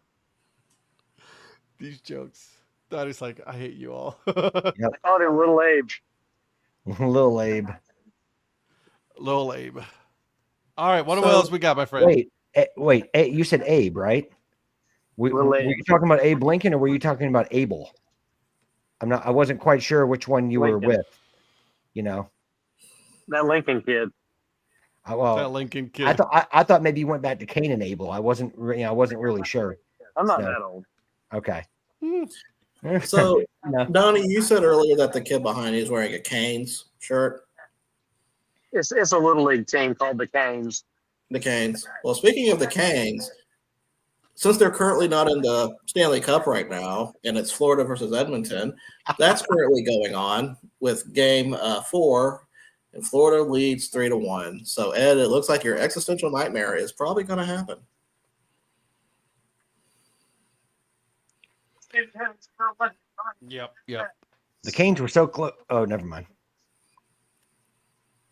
these jokes. That is like, I hate you all. Yep. I called him Little Abe. Little Abe. Little Abe. All right, what else we got, my friend? Wait. You said Abe, right? Were you talking about Abe Lincoln, or were you talking about Abel? I wasn't quite sure which one you were with. That Lincoln kid. That Lincoln kid. I thought maybe you went back to Cain and Abel. I wasn't really sure. I'm not that old. Okay. So, Donnie, you said earlier that the kid behind you is wearing a Canes shirt. It's a little league team called the Canes. The Canes. Well, speaking of the Canes, since they're currently not in the Stanley Cup right now, and it's Florida versus Edmonton, that's currently going on with Game 4, and Florida leads 3-1. So, Ed, it looks like your existential nightmare is probably going to happen. Yep. Yep. The Canes were so close. Oh, never mind.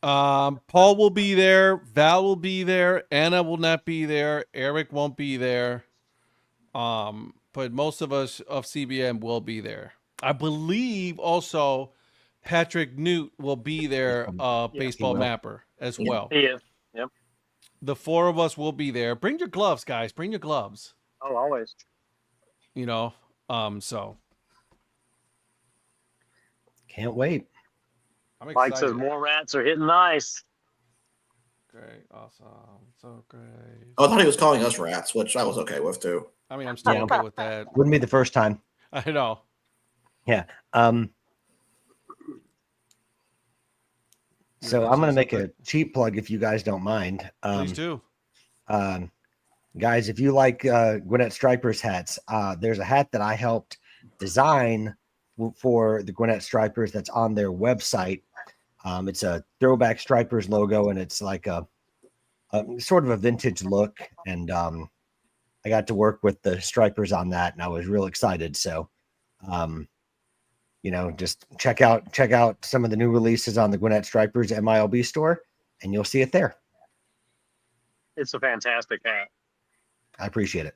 Paul will be there. Val will be there. Anna will not be there. Eric won't be there. But most of us of CBM will be there. I believe also Patrick Newt will be there, baseball will. mapper as well. He is. Yep. The four of us will be there. Bring your gloves, guys. Bring your gloves. Oh, always. You know, so Can't wait. I'm excited. Mike says more rats are hitting nice. Great, awesome, so great. Oh, I thought he was calling us rats, which I was okay with too. I mean, I'm still okay with that. Wouldn't be the first time. I know. Yeah. So I'm going to make a cheap plug if you guys don't mind. Please do. Guys, if you like Gwinnett Stripers hats, there's a hat that I helped design for the Gwinnett Stripers that's on their website. It's a throwback Stripers logo, and it's like a sort of a vintage look. And I got to work with the Stripers on that, and I was real excited. So, just check out some of the new releases on the Gwinnett Stripers MILB store, and you'll see it there. It's a fantastic hat. I appreciate it.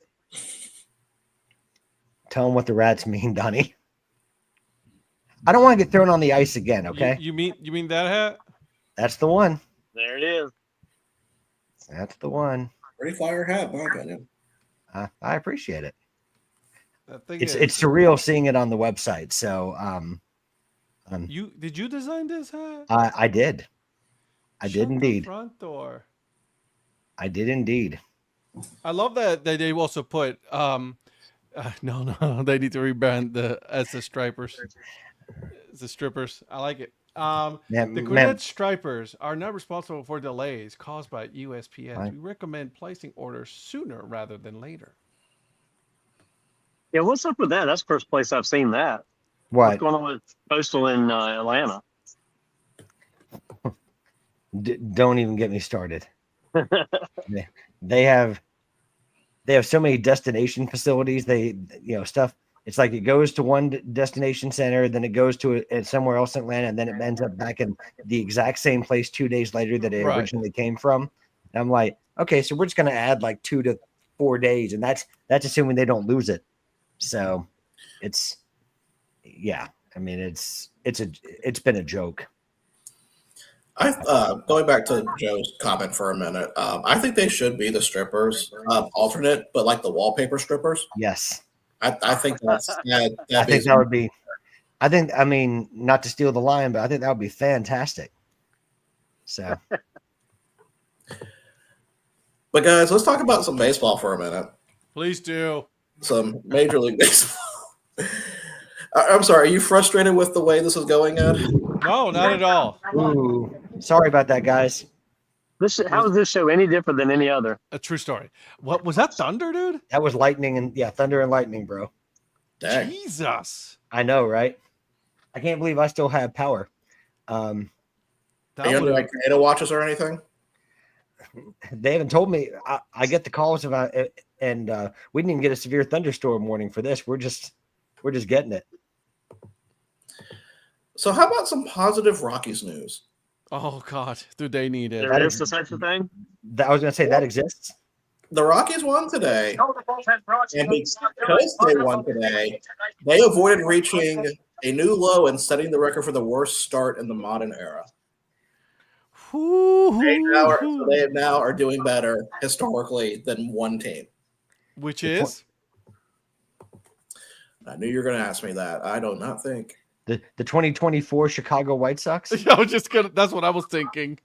Tell them what the rats mean, Donnie. I don't want to get thrown on the ice again, okay? You mean that hat? That's the one. There it is. That's the one. Pretty fire hat, my opinion. I appreciate it. That thing It's is, surreal seeing it on the website. So did you design this hat? I did. I Shut did the indeed. front door. I did indeed. I love that they also put no, they need to rebrand as the Stripers. The strippers. I like it. The Gwinnett Stripers are not responsible for delays caused by USPS. Right. We recommend placing orders sooner rather than later. Yeah, what's up with that? That's the first place I've seen that. What? What's going on with Postal in Atlanta? Don't even get me started. They have so many destination facilities. Stuff. It's like it goes to one destination center, then it goes to somewhere else in Atlanta, and then it ends up back in the exact same place 2 days later that it originally came from. And I'm like, okay, so we're just going to add like 2 to 4 days, and that's assuming they don't lose it. So it's been a joke. Going back to Joe's comment for a minute, I think they should be the strippers alternate, but like the wallpaper strippers. Yes. I think that's I mean, not to steal the line, but I think that would be fantastic. So, but guys, let's talk about some baseball for a minute. Please do. Some Major League Baseball. I'm sorry, are you frustrated with the way this is going, Ed? No, not at all. ooh, sorry about that, guys. How is this show any different than any other? A true story. What was that? Thunder, dude? That was lightning and thunder and lightning, bro. Dang. Jesus. I know, right? I can't believe I still have power. Are you under like tornado watches or anything? They haven't told me. I get the calls about it, and we didn't even get a severe thunderstorm warning for this. We're just getting it. So how about some positive Rockies news? Oh God, do they need it? There is such a thing. I was going to say that exists. The Rockies won today, and because they won today, they avoided reaching a new low and setting the record for the worst start in the modern era. They now are doing better historically than one team. Which is? I knew you were going to ask me that. I do not think. The 2024 Chicago White Sox? I was just gonna. That's what I was thinking.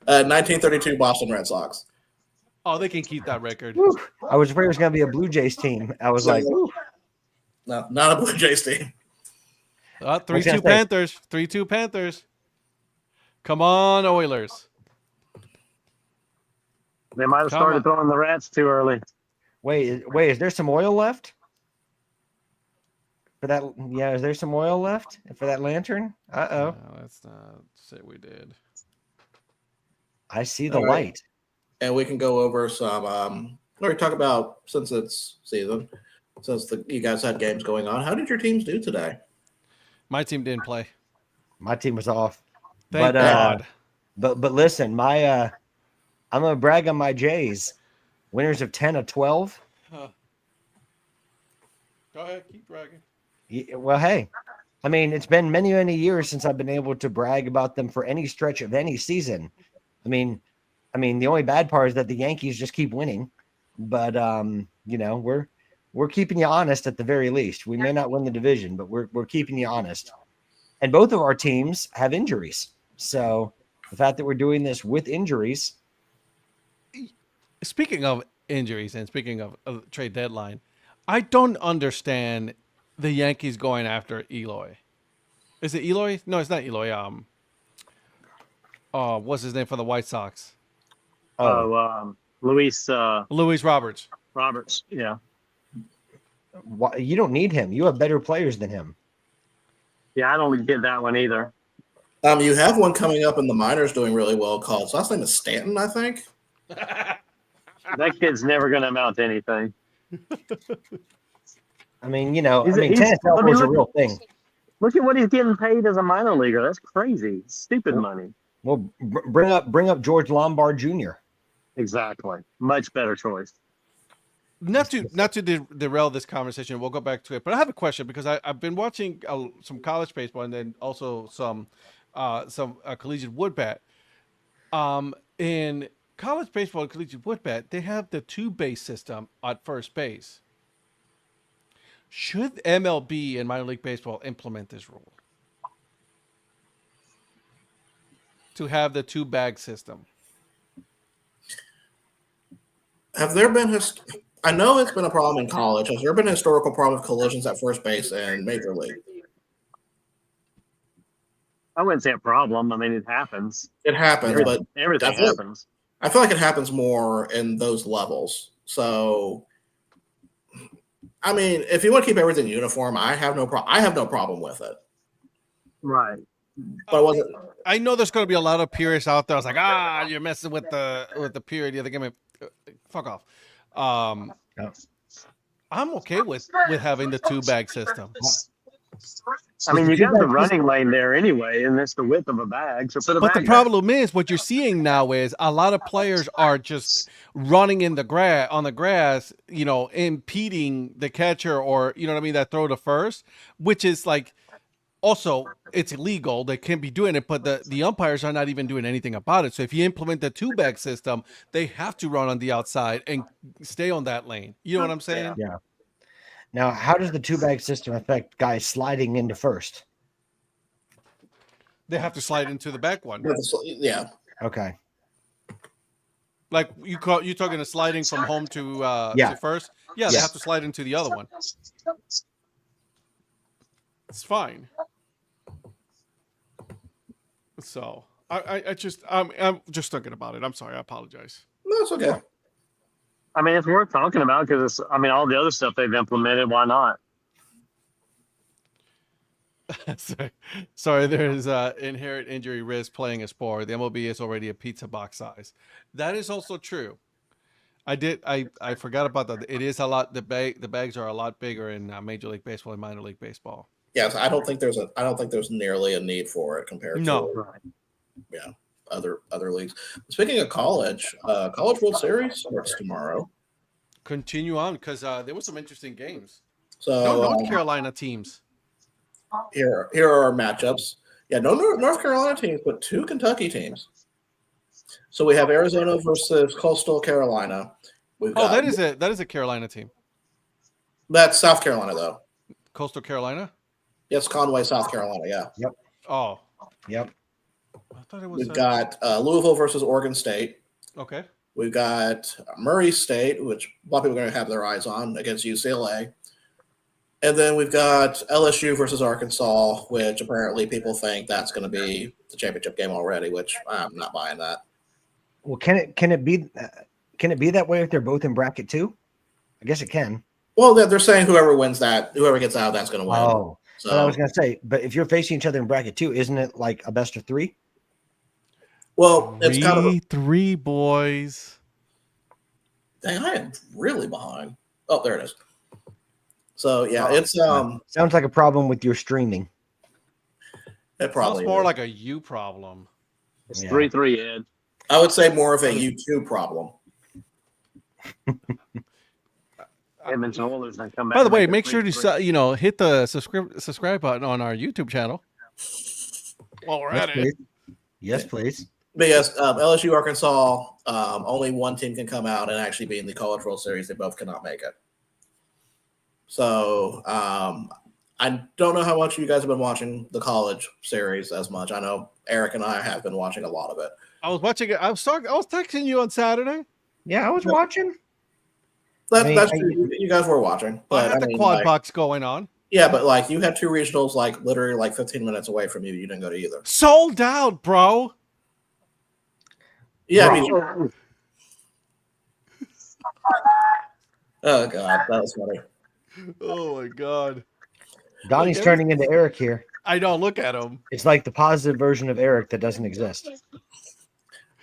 1932 Boston Red Sox. Oh, they can keep that record. Woo. I was afraid it was going to be a Blue Jays team. I was like, woo. No, not a Blue Jays team. 3-2 Panthers. 3-2 Panthers. Come on, Oilers. They might have started throwing the rats too early. Wait, is there some oil left? For that, is there some oil left for that lantern? Uh-oh. No, let's not say we did. I see the light. And we can go over some we talk about, since it's season, since you guys had games going on. How did your teams do today? My team didn't play. My team was off. Thank But, God. But listen, I'm gonna brag on my Jays. Winners of 10 of 12. Huh. Go ahead, keep bragging. Well, hey, I mean, it's been many, many years since I've been able to brag about them for any stretch of any season. I mean, the only bad part is that the Yankees just keep winning. But you know, we're keeping you honest at the very least. We may not win the division, but we're keeping you honest. And both of our teams have injuries. So the fact that we're doing this with injuries. Speaking of injuries and speaking of trade deadline, I don't understand the Yankees going after Eloy. Is it Eloy? No, it's not Eloy. What's his name for the White Sox? Luis Luis Roberts. Roberts. Yeah. You don't need him. You have better players than him. Yeah, I don't get that one either. You have one coming up in the minors doing really well called. His last name is Stanton, I think. That kid's never going to amount to anything. I mean, you know, He's- tennis is a real thing. Look at what he's getting paid as a minor leaguer. That's crazy. Stupid money. Well, bring up George Lombard Jr. Exactly. Much better choice. Not to derail this conversation, we'll go back to it. But I have a question because I've been watching some college baseball and then also some collegiate wood bat. In college baseball and collegiate wood bat, they have the two-base system at first base. Should MLB and minor league baseball implement this rule to have the two-bag system? Have there been I know it's been a problem in college. Has there been a historical problem of collisions at first base in Major League? I wouldn't say a problem. I mean, it happens. It happens, but Everything happens. I feel like it happens more in those levels. So, I mean, if you want to keep everything uniform, I have no problem with it. Right. But I know there's going to be a lot of purists out there. I was like, you're messing with the period. The other game, fuck off. I'm okay with having the two-bag system. I mean, you got the running lane there anyway, and it's the width of a bag. So put a But the bag problem is, what you're seeing now is a lot of players are just running in the grass, you know, impeding the catcher, or you know what I mean, that throw to first, which is like, also it's illegal. They can't be doing it, but the umpires are not even doing anything about it. So if you implement the two-bag system, they have to run on the outside and stay on that lane. You know what I'm saying? Yeah. Now, how does the two-bag system affect guys sliding into first? They have to slide into the back one. Yeah. Okay. Like you're talking to sliding from home to first? Yeah, they have to slide into the other one. It's fine. So I'm just thinking about it. I'm sorry. I apologize. No, it's okay. I mean, it's worth talking about because all the other stuff they've implemented. Why not? Sorry, there's inherent injury risk playing a sport. The MLB is already a pizza box size. That is also true. I forgot about that. It is a lot. The bags are a lot bigger in Major League Baseball and minor league baseball. Yes, I don't think there's nearly a need for it compared to other leagues. Speaking of college, College World Series starts tomorrow. Continue on because there were some interesting games. So no North Carolina teams. Here are our matchups. Yeah, no North Carolina teams, but two Kentucky teams. So we have Arizona versus Coastal Carolina. That is a Carolina team. That's South Carolina though. Coastal Carolina? Yes, Conway, South Carolina. Yeah. Yep. Oh. Yep. I thought it was. We've got Louisville versus Oregon State. Okay. We've got Murray State, which a lot of people are going to have their eyes on, against UCLA. And then we've got LSU versus Arkansas, which apparently people think that's going to be the championship game already, which I'm not buying that. Well, can it be that way if they're both in bracket 2? I guess it can. Well, they're saying whoever wins that, whoever gets out, that's going to win. Oh, so I was going to say, but if you're facing each other in bracket 2, isn't it like a best of 3? Well, it's kind of three boys. Dang, I am really behind. Oh, there it is. So yeah, it's sounds like a problem with your streaming. it probably Sounds more is. like a you problem. It's Yeah. 3-3, Ed. I would say more of a YouTube problem. Edmonton Oilers and come back. By the and way, make it make sure 3-3. to hit the subscribe button on our YouTube channel. While we're at it. Yes, please. But yes, LSU, Arkansas, only one team can come out and actually be in the College World Series. They both cannot make it. So I don't know how much you guys have been watching the college series as much. I know Eric and I have been watching a lot of it. I was watching it. I was texting you on Saturday. Yeah, I was watching. That's true. You guys were watching. But I had the quad box going on. Yeah, but like you had two regionals like literally like 15 minutes away from you. You didn't go to either. Sold out, bro. Yeah, I mean, oh god, that was funny. Oh my god. Donnie's turning into Eric here. I don't look at him. It's like the positive version of Eric that doesn't exist.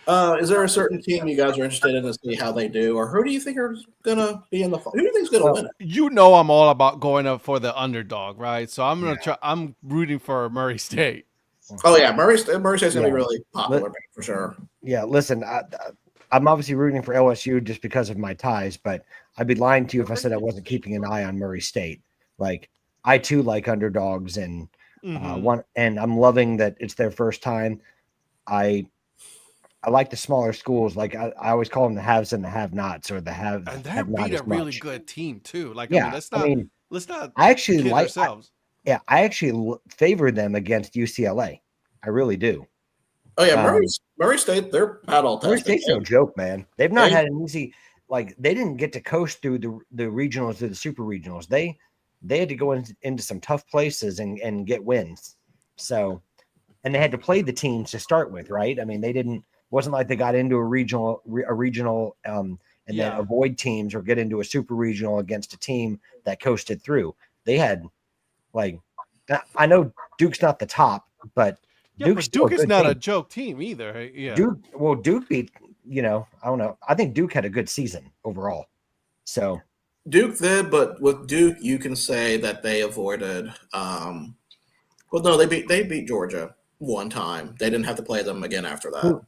Is there a certain team you guys are interested in to see how they do, or who do you think are gonna be in the? Who do you think is gonna win it? You know, I'm all about going up for the underdog, right? So I'm gonna try. I'm rooting for Murray State. Oh yeah, Murray State's gonna be really popular for sure. Yeah, listen, I'm obviously rooting for LSU just because of my ties, but I'd be lying to you if I said I wasn't keeping an eye on Murray State. Like I too like underdogs, and and I'm loving that it's their first time. I like the smaller schools. Like I always call them the haves and the have-nots, or the have. And have they not beat as a really much. good team too. Like Yeah, let's not. I actually kid like. ourselves. I actually favor them against UCLA. I really do. Oh yeah, Murray State, they're battle tested. Murray State's no joke, man. They've not had an easy. Like they didn't get to coast through the regionals, through the super regionals. They had to go into some tough places and get wins. So, and they had to play the teams to start with, right? I mean, they didn't. Wasn't like they got into a regional and then avoid teams or get into a super regional against a team that coasted through. They had like, I know Duke's not the top, but Duke is not a joke team either. Yeah. Duke beat, I don't know. I think Duke had a good season overall. So Duke did, but with Duke, you can say that they avoided. Well, no, they beat Georgia one time. They didn't have to play them again after that.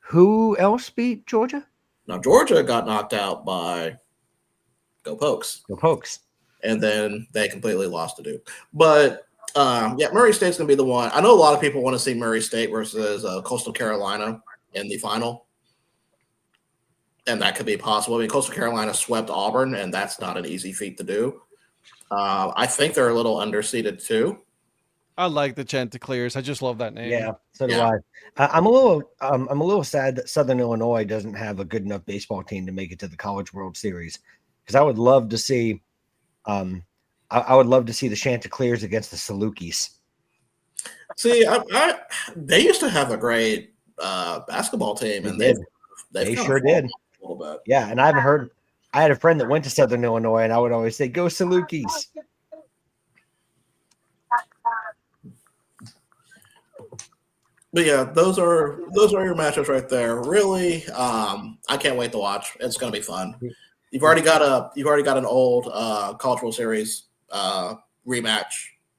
Who else beat Georgia? Now Georgia got knocked out by Go Pokes. Go Pokes. And then they completely lost to Duke. But Murray State's going to be the one. I know a lot of people want to see Murray State versus Coastal Carolina in the final. And that could be possible. I mean, Coastal Carolina swept Auburn, and that's not an easy feat to do. I think they're a little underseeded too. I like the Chanticleers. I just love that name. Yeah, so do I. I'm a little sad that Southern Illinois doesn't have a good enough baseball team to make it to the College World Series, because I would love to see, I would love to see the Chanticleers against the Salukis. See, they used to have a great basketball team, and they sure did. A little bit. Yeah, and I had a friend that went to Southern Illinois, and I would always say, "Go Salukis." But yeah, those are your matchups right there. Really, I can't wait to watch. It's going to be fun. You've already got an old College World Series rematch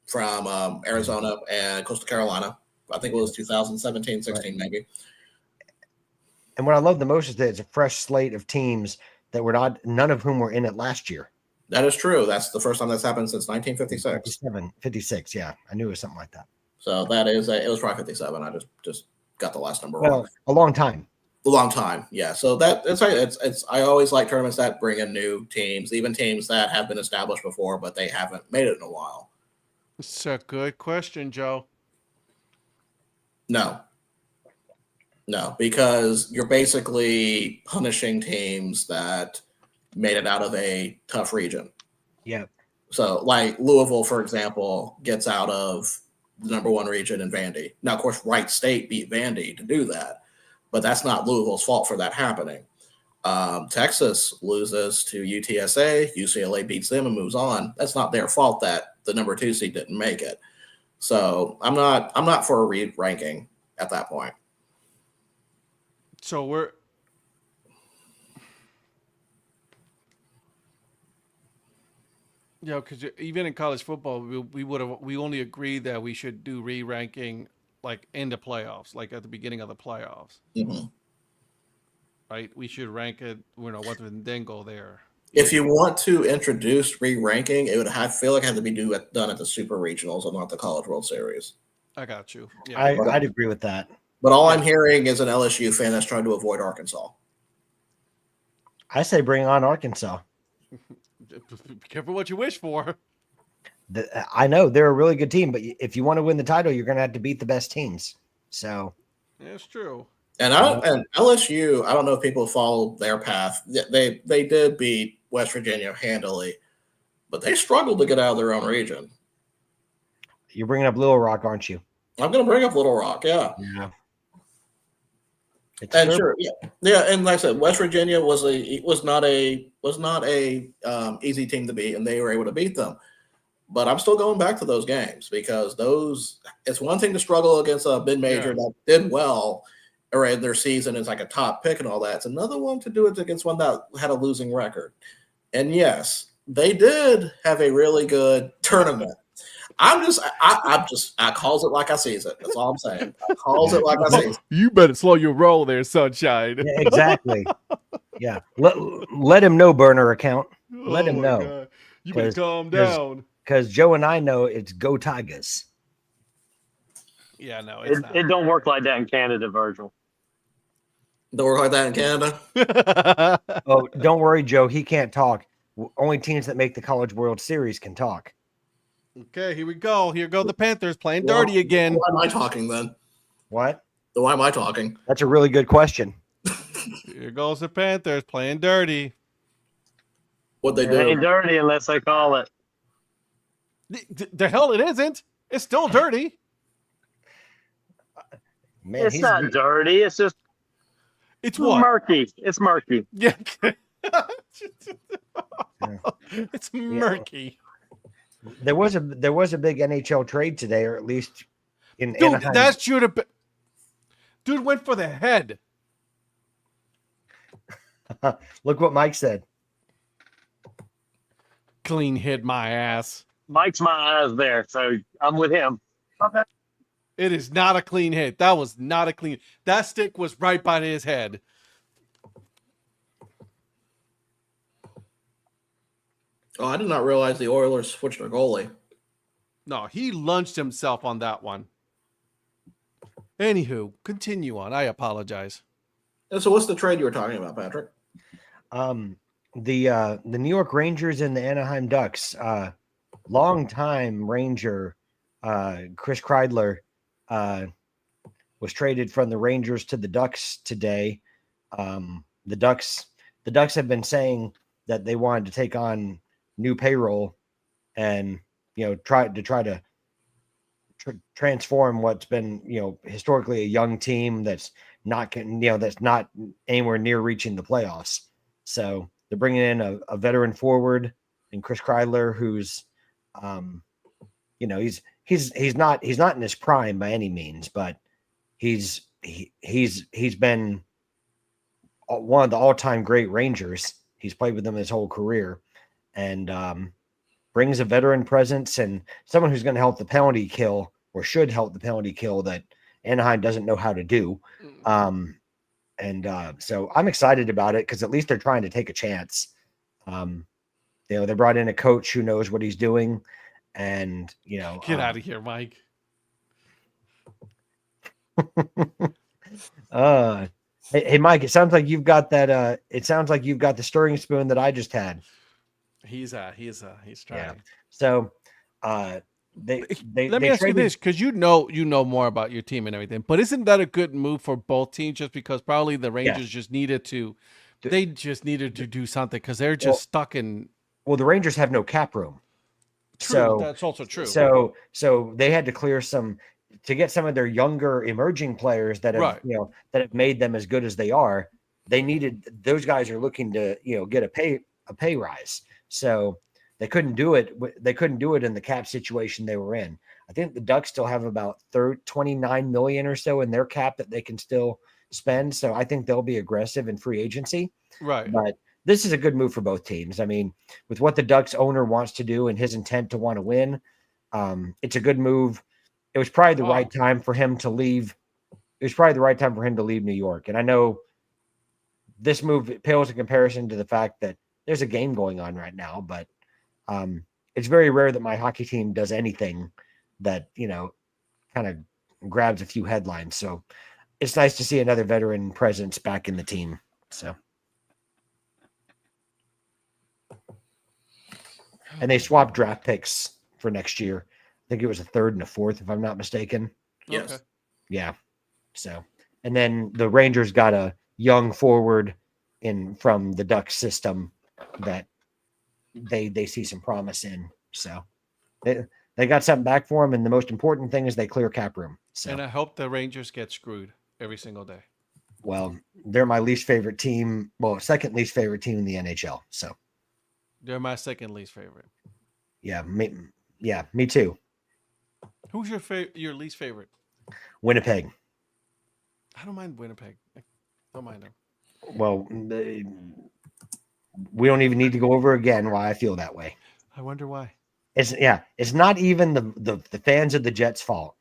from Arizona and Coastal Carolina. I think it was 2017, 16 maybe. And what I love the most is that it's a fresh slate of teams that none of whom were in it last year. That is true. That's the first time that's happened since 1956. 56, yeah. I knew it was something like that. So that is it was probably 57. I just got the last number wrong. A long time. A long time, yeah. So it's I always like tournaments that bring in new teams, even teams that have been established before, but they haven't made it in a while. It's a good question, Joe. No, because you're basically punishing teams that made it out of a tough region. Yeah. So like Louisville, for example, gets out of the number one region in Vandy. Now, of course, Wright State beat Vandy to do that, but that's not Louisville's fault for that happening. Texas loses to UTSA. UCLA beats them and moves on. That's not their fault that the number 2 seed didn't make it. So I'm not for a re-ranking at that point. So Yeah, because even in college football, we only agreed that we should do re-ranking like in the playoffs, like at the beginning of the playoffs, Mhm. right? We should rank it, what and then go there. If you want to introduce re-ranking, it would feel like it had to be done at the Super Regionals and not the College World Series. I got you. Yeah, I'd agree with that. But all I'm hearing is an LSU fan that's trying to avoid Arkansas. I say bring on Arkansas. Be careful what you wish for. I know they're a really good team, but if you want to win the title, you're going to have to beat the best teams. So That's true. And LSU, I don't know if people follow their path. They did beat West Virginia handily, but they struggled to get out of their own region. You're bringing up Little Rock, aren't you? I'm going to bring up Little Rock, yeah. Yeah. And sure, yeah. And like I said, West Virginia was not a easy team to beat, and they were able to beat them. But I'm still going back to those games because it's one thing to struggle against a mid-major that did well or in their season is like a top pick and all that. It's another one to do it against one that had a losing record. And yes, they did have a really good tournament. I calls it like I sees it. That's all I'm saying. I calls it like I sees it. You better slow your roll there, sunshine. Yeah, exactly. Yeah. Let him know, burner account. Let him know. God. You better calm down. Because Joe and I know it's go Tigers. Yeah, no, it's not. It don't work like that in Canada, Virgil. Don't work like that in Canada. Oh, don't worry, Joe. He can't talk. Only teams that make the College World Series can talk. Okay, here we go. Here go the Panthers playing dirty again. Why am I talking then? What? Why am I talking? That's a really good question. Here goes the Panthers playing dirty. What they It do? ain't dirty unless they call it. The hell it isn't. It's still dirty. Man, It's not dirty. It's just It's what? murky. It's murky. Yeah. It's murky. There was a big NHL trade today, or at least in Dude, Anaheim. that should have been. Dude went for the head. Look what Mike said. Clean hit my ass. Mike's my eyes there, so I'm with him. Okay. It is not a clean hit. That was not a clean. That stick was right by his head. Oh, I did not realize the Oilers switched their goalie. No, he lunged himself on that one. Anywho, continue on. I apologize. And so, what's the trade you were talking about, Patrick? The New York Rangers and the Anaheim Ducks. Longtime Ranger Chris Kreidler was traded from the Rangers to the Ducks today. The Ducks have been saying that they wanted to take on new payroll and try to transform what's been historically a young team that's not anywhere near reaching the playoffs. So they're bringing in a veteran forward in Chris Kreidler, who's he's not in his prime by any means, but he's been one of the all-time great Rangers. He's played with them his whole career, and brings a veteran presence and someone who's going to help the penalty kill, or should help the penalty kill, that Anaheim doesn't know how to do. So I'm excited about it because at least they're trying to take a chance. They brought in a coach who knows what he's doing, and Get out of here, Mike. Hey, Mike, it sounds like you've got that. It sounds like you've got the stirring spoon that I just had. He's trying. Yeah. So, let me ask you this, because you know more about your team and everything, but isn't that a good move for both teams? Just because probably the Rangers just needed to do something because they're just stuck in. Well, the Rangers have no cap room. True, so that's also true. So they had to clear some to get some of their younger emerging players that have that have made them as good as they are. They needed those guys are looking to get a pay rise. So they couldn't do it. They couldn't do it in the cap situation they were in. I think the Ducks still have about 29 million or so in their cap that they can still spend. So I think they'll be aggressive in free agency. Right. this is a good move for both teams. I mean, with what the Ducks owner wants to do and his intent to want to win, it's a good move. It was probably the right time for him to leave. It was probably the right time for him to leave New York. And I know this move pales in comparison to the fact that there's a game going on right now, but it's very rare that my hockey team does anything that, kind of grabs a few headlines. So it's nice to see another veteran presence back in the team. So, and they swapped draft picks for next year. I think it was a 3rd and a 4th, if I'm not mistaken. Yes. Okay. Yeah. So, and then the Rangers got a young forward from the Ducks system that they see some promise in. So they got something back for him. And the most important thing is they clear cap room. So, And I hope the Rangers get screwed every single day. well, they're my least favorite team. Well, second least favorite team in the NHL. So They're my second least favorite. yeah, me too. Who's your least favorite? Winnipeg. I don't mind Winnipeg. I don't mind them. Well, we don't even need to go over again why I feel that way. I wonder why. It's not even the fans of the Jets' fault.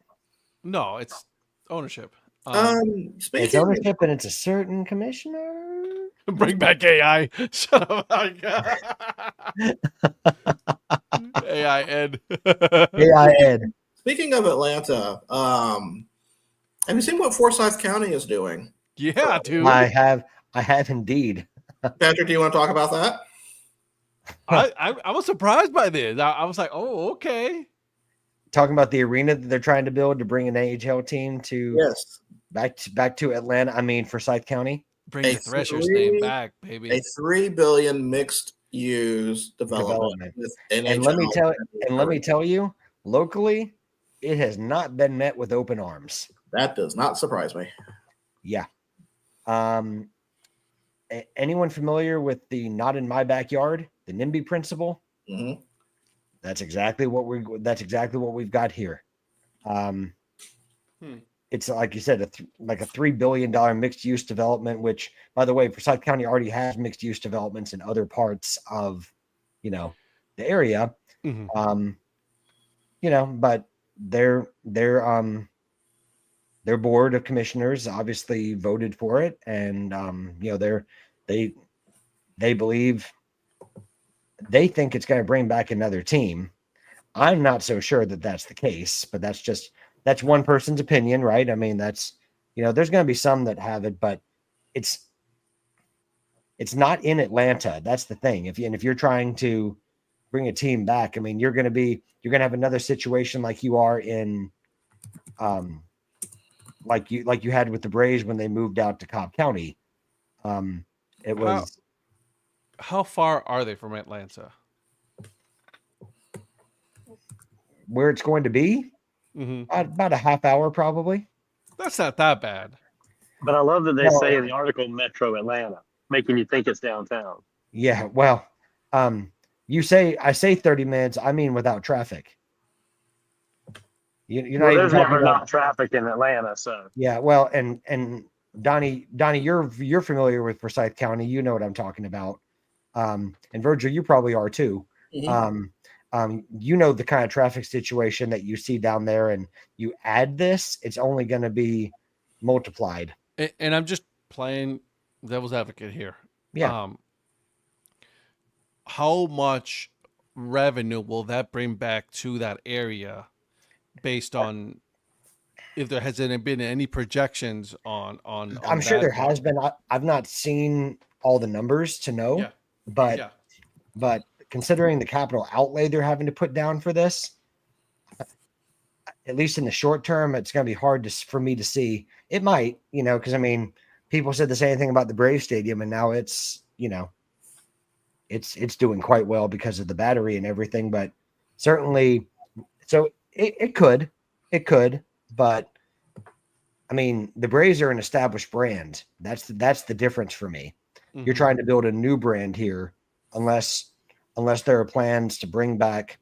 No, it's ownership. It's Speaking ownership and it's a certain commissioner. Bring back AI. Shut up. AI Ed. AI Ed. Speaking of Atlanta, have you seen what Forsyth County is doing? Yeah, dude. I have indeed. Patrick, do you want to talk about that? I was surprised by this. I was like, oh, okay. Talking about the arena that they're trying to build to bring an AHL team to Yes. back to Atlanta. I mean, Forsyth County. Bring the Threshers name back, baby. A $3 billion mixed use development. With And let me tell you, locally, it has not been met with open arms. That does not surprise me. Yeah. Anyone familiar with the not in my backyard, the NIMBY principle? Mm-hmm. That's exactly what we've got here. It's like you said, like a $3 billion mixed use development, which, by the way, Forsyth County already has mixed use developments in other parts of, the area. Mm-hmm. But their board of commissioners obviously voted for it, and they believe, they think it's going to bring back another team. I'm not so sure that that's the case, but that's one person's opinion, right? I mean, there's going to be some that have it, but it's not in Atlanta. That's the thing. If you're trying to bring a team back, I mean, you're going to have another situation like you are in, like you had with the Braves when they moved out to Cobb County. It was. How far are they from Atlanta? Where it's going to be? Mm-hmm. About a half hour, probably. That's not that bad. But I love that they say in the article Metro Atlanta, making you think it's downtown. Yeah, well, I say 30 minutes. I mean without traffic. There's never not traffic in Atlanta, so yeah. Well, and Donnie, you're familiar with Forsyth County. You know what I'm talking about. And Virgil, you probably are too. Mm-hmm. The kind of traffic situation that you see down there, and you add this, it's only going to be multiplied. And I'm just playing devil's advocate here. Yeah. How much revenue will that bring back to that area based on if there hasn't been any projections on I'm sure there has been. I've not seen all the numbers to know, but considering the capital outlay they're having to put down for this, at least in the short term, it's going to be hard for me to see. It might, because I mean, people said the same thing about the Brave Stadium, and now it's, it's doing quite well because of the battery and everything. But certainly, so it could, but I mean, the Braves are an established brand. That's the difference for me. Mm-hmm. You're trying to build a new brand here, unless there are plans to bring back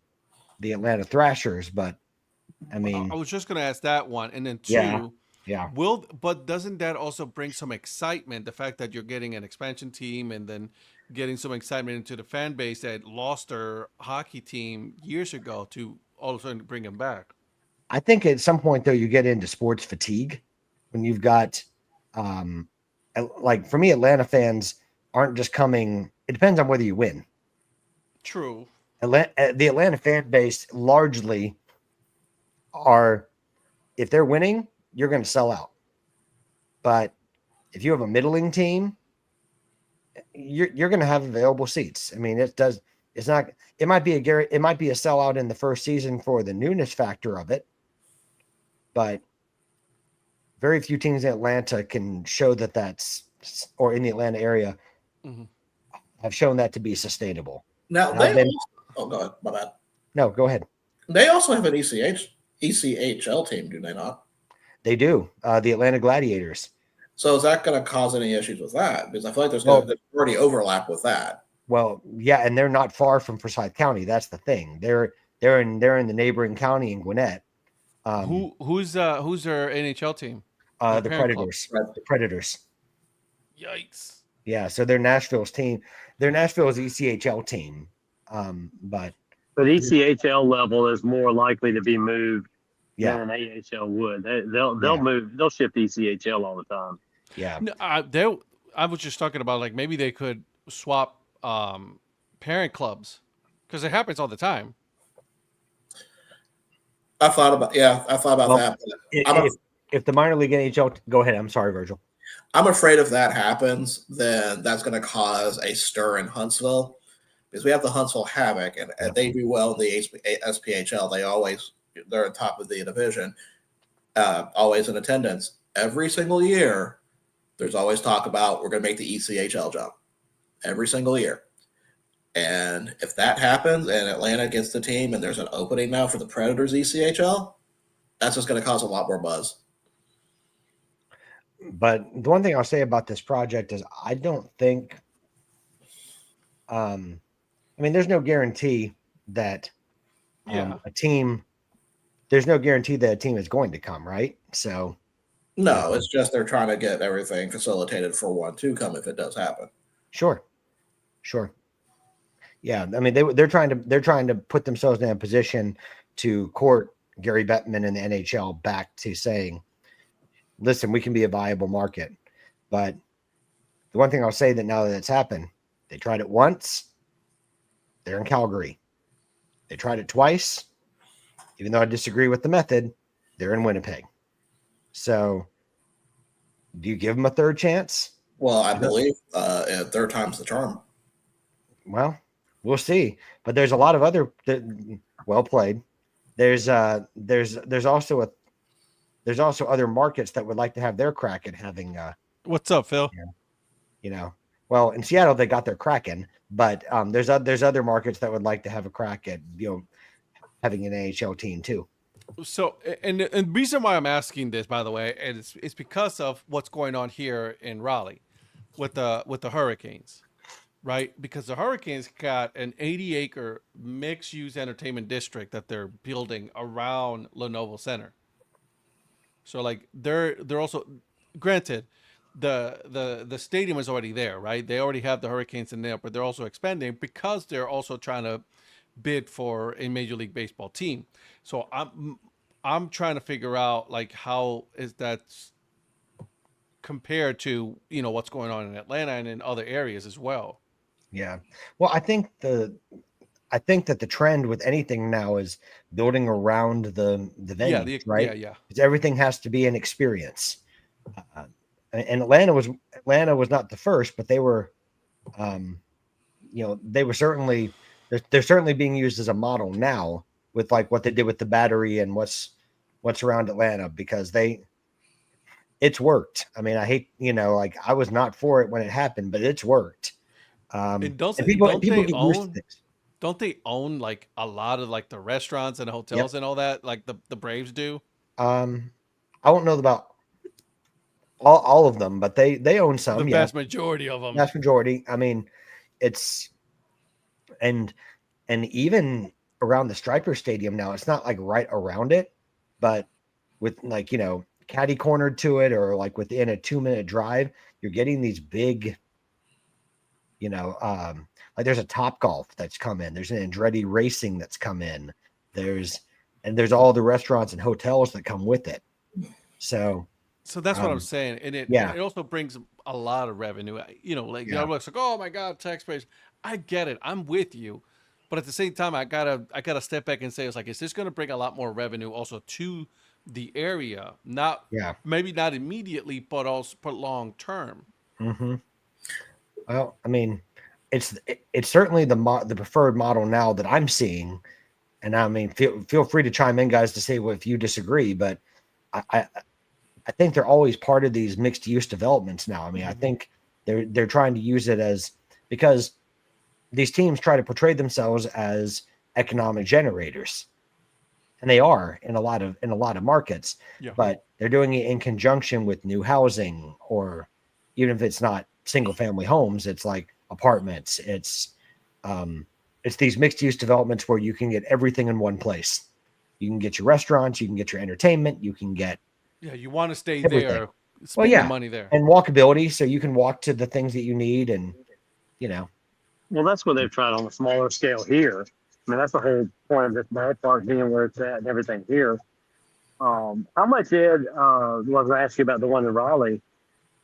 the Atlanta Thrashers. But I mean, I was just going to ask that one. And then two, yeah. But doesn't that also bring some excitement? The fact that you're getting an expansion team and then getting some excitement into the fan base that lost their hockey team years ago to all of a sudden bring them back. I think at some point though, you get into sports fatigue when you've got, like for me, Atlanta fans aren't just coming. It depends on whether you win. True. The Atlanta fan base largely are, if they're winning, you're going to sell out. But if you have a middling team, you're going to have available seats. I mean, it might be a sellout in the first season for the newness factor of it, but very few teams in Atlanta can show or in the Atlanta area have shown that to be sustainable. Now go ahead. My bad. No, go ahead. They also have an ECHL team, do they not? They do. The Atlanta Gladiators. So is that going to cause any issues with that? Because I feel like there's already overlap with that. Well, yeah, and they're not far from Forsyth County. That's the thing. They're in the neighboring county in Gwinnett. Who's their NHL team? The Predators. The Predators. Yikes. Yeah, so they're Nashville's team. They're Nashville's ECHL team. But ECHL level is more likely to be moved yeah. than an AHL would. They'll move. They'll shift ECHL all the time. Yeah. No, I was just talking about like maybe they could swap parent clubs because it happens all the time. I thought about that. If the minor league NHL, go ahead. I'm sorry, Virgil. I'm afraid if that happens, then that's going to cause a stir in Huntsville because we have the Huntsville Havoc, and they do well in the SPHL. They're on top of the division, always in attendance. Every single year, there's always talk about we're going to make the ECHL jump every single year. And if that happens and Atlanta gets the team and there's an opening now for the Predators ECHL, that's just going to cause a lot more buzz. But the one thing I'll say about this project is I don't think, there's no guarantee that there's no guarantee that a team is going to come, right? So. No, it's just they're trying to get everything facilitated for one to come if it does happen. Sure. Yeah, I mean they're trying to put themselves in a position to court Gary Bettman and the NHL back to saying, listen, we can be a viable market. But the one thing I'll say that now that it's happened, they tried it once. They're in Calgary. They tried it twice. Even though I disagree with the method, they're in Winnipeg. So do you give them a third chance? Well, I believe third time's the charm. Well, we'll see. But there's a lot of other well played. There's also other markets that would like to have their crack at having. What's up, Phil? Well, in Seattle they got their Kraken, but there's other markets that would like to have a crack at having an AHL team too. So, and the reason why I'm asking this, by the way, it's because of what's going on here in Raleigh with the Hurricanes, right? Because the Hurricanes got an 80-acre mixed-use entertainment district that they're building around Lenovo Center. So, like, they're also, granted, the stadium is already there, right? They already have the Hurricanes in there, but they're also expanding because they're also trying to bid for a Major League Baseball team. So I'm trying to figure out like how is that compared to what's going on in Atlanta and in other areas as well. Yeah. Well, I think that the trend with anything now is building around the venue, right? Yeah. Because everything has to be an experience. And Atlanta was not the first, but they were, they were certainly. They're certainly being used as a model now with like what they did with the Battery and what's around Atlanta because it's worked. I mean, I hate, I was not for it when it happened, but it's worked. And don't they own like a lot of like the restaurants and hotels and all that, like the Braves do? I don't know about all of them, but they own some. The vast majority of them. Vast majority. I mean, it's and even around the Striper Stadium now, it's not like right around it, but with like, catty cornered to it or like within a 2-minute drive, you're getting these big, You know, like there's a Top Golf that's come in. There's an Andretti Racing that's come in. There's all the restaurants and hotels that come with it. So that's what I'm saying, and yeah. it also brings a lot of revenue. You know, like everyone's like, oh my god, taxpayers. I get it. I'm with you, but at the same time, I gotta step back and say, it's like, is this going to bring a lot more revenue also to the area? Not maybe not immediately, but also but long term. Mm-hmm. Well, I mean, it's certainly the preferred model now that I'm seeing, and I mean, feel free to chime in, guys, to say if you disagree. But I think they're always part of these mixed use developments now. I mean, I think they're trying to use it as, because these teams try to portray themselves as economic generators, and they are in a lot of markets. But they're doing it in conjunction with new housing, or even if it's not single family homes, it's like apartments. It's these mixed use developments where you can get everything in one place. You can get your restaurants, you can get your entertainment, you can get you want to stay everything. there, spend your money there, and walkability, so you can walk to the things that you need, and you know. Well, that's what they've tried on a smaller scale here. I mean, that's the whole point of this ballpark being where it's at and everything here. How much, Ed, was I asked you about the one in Raleigh?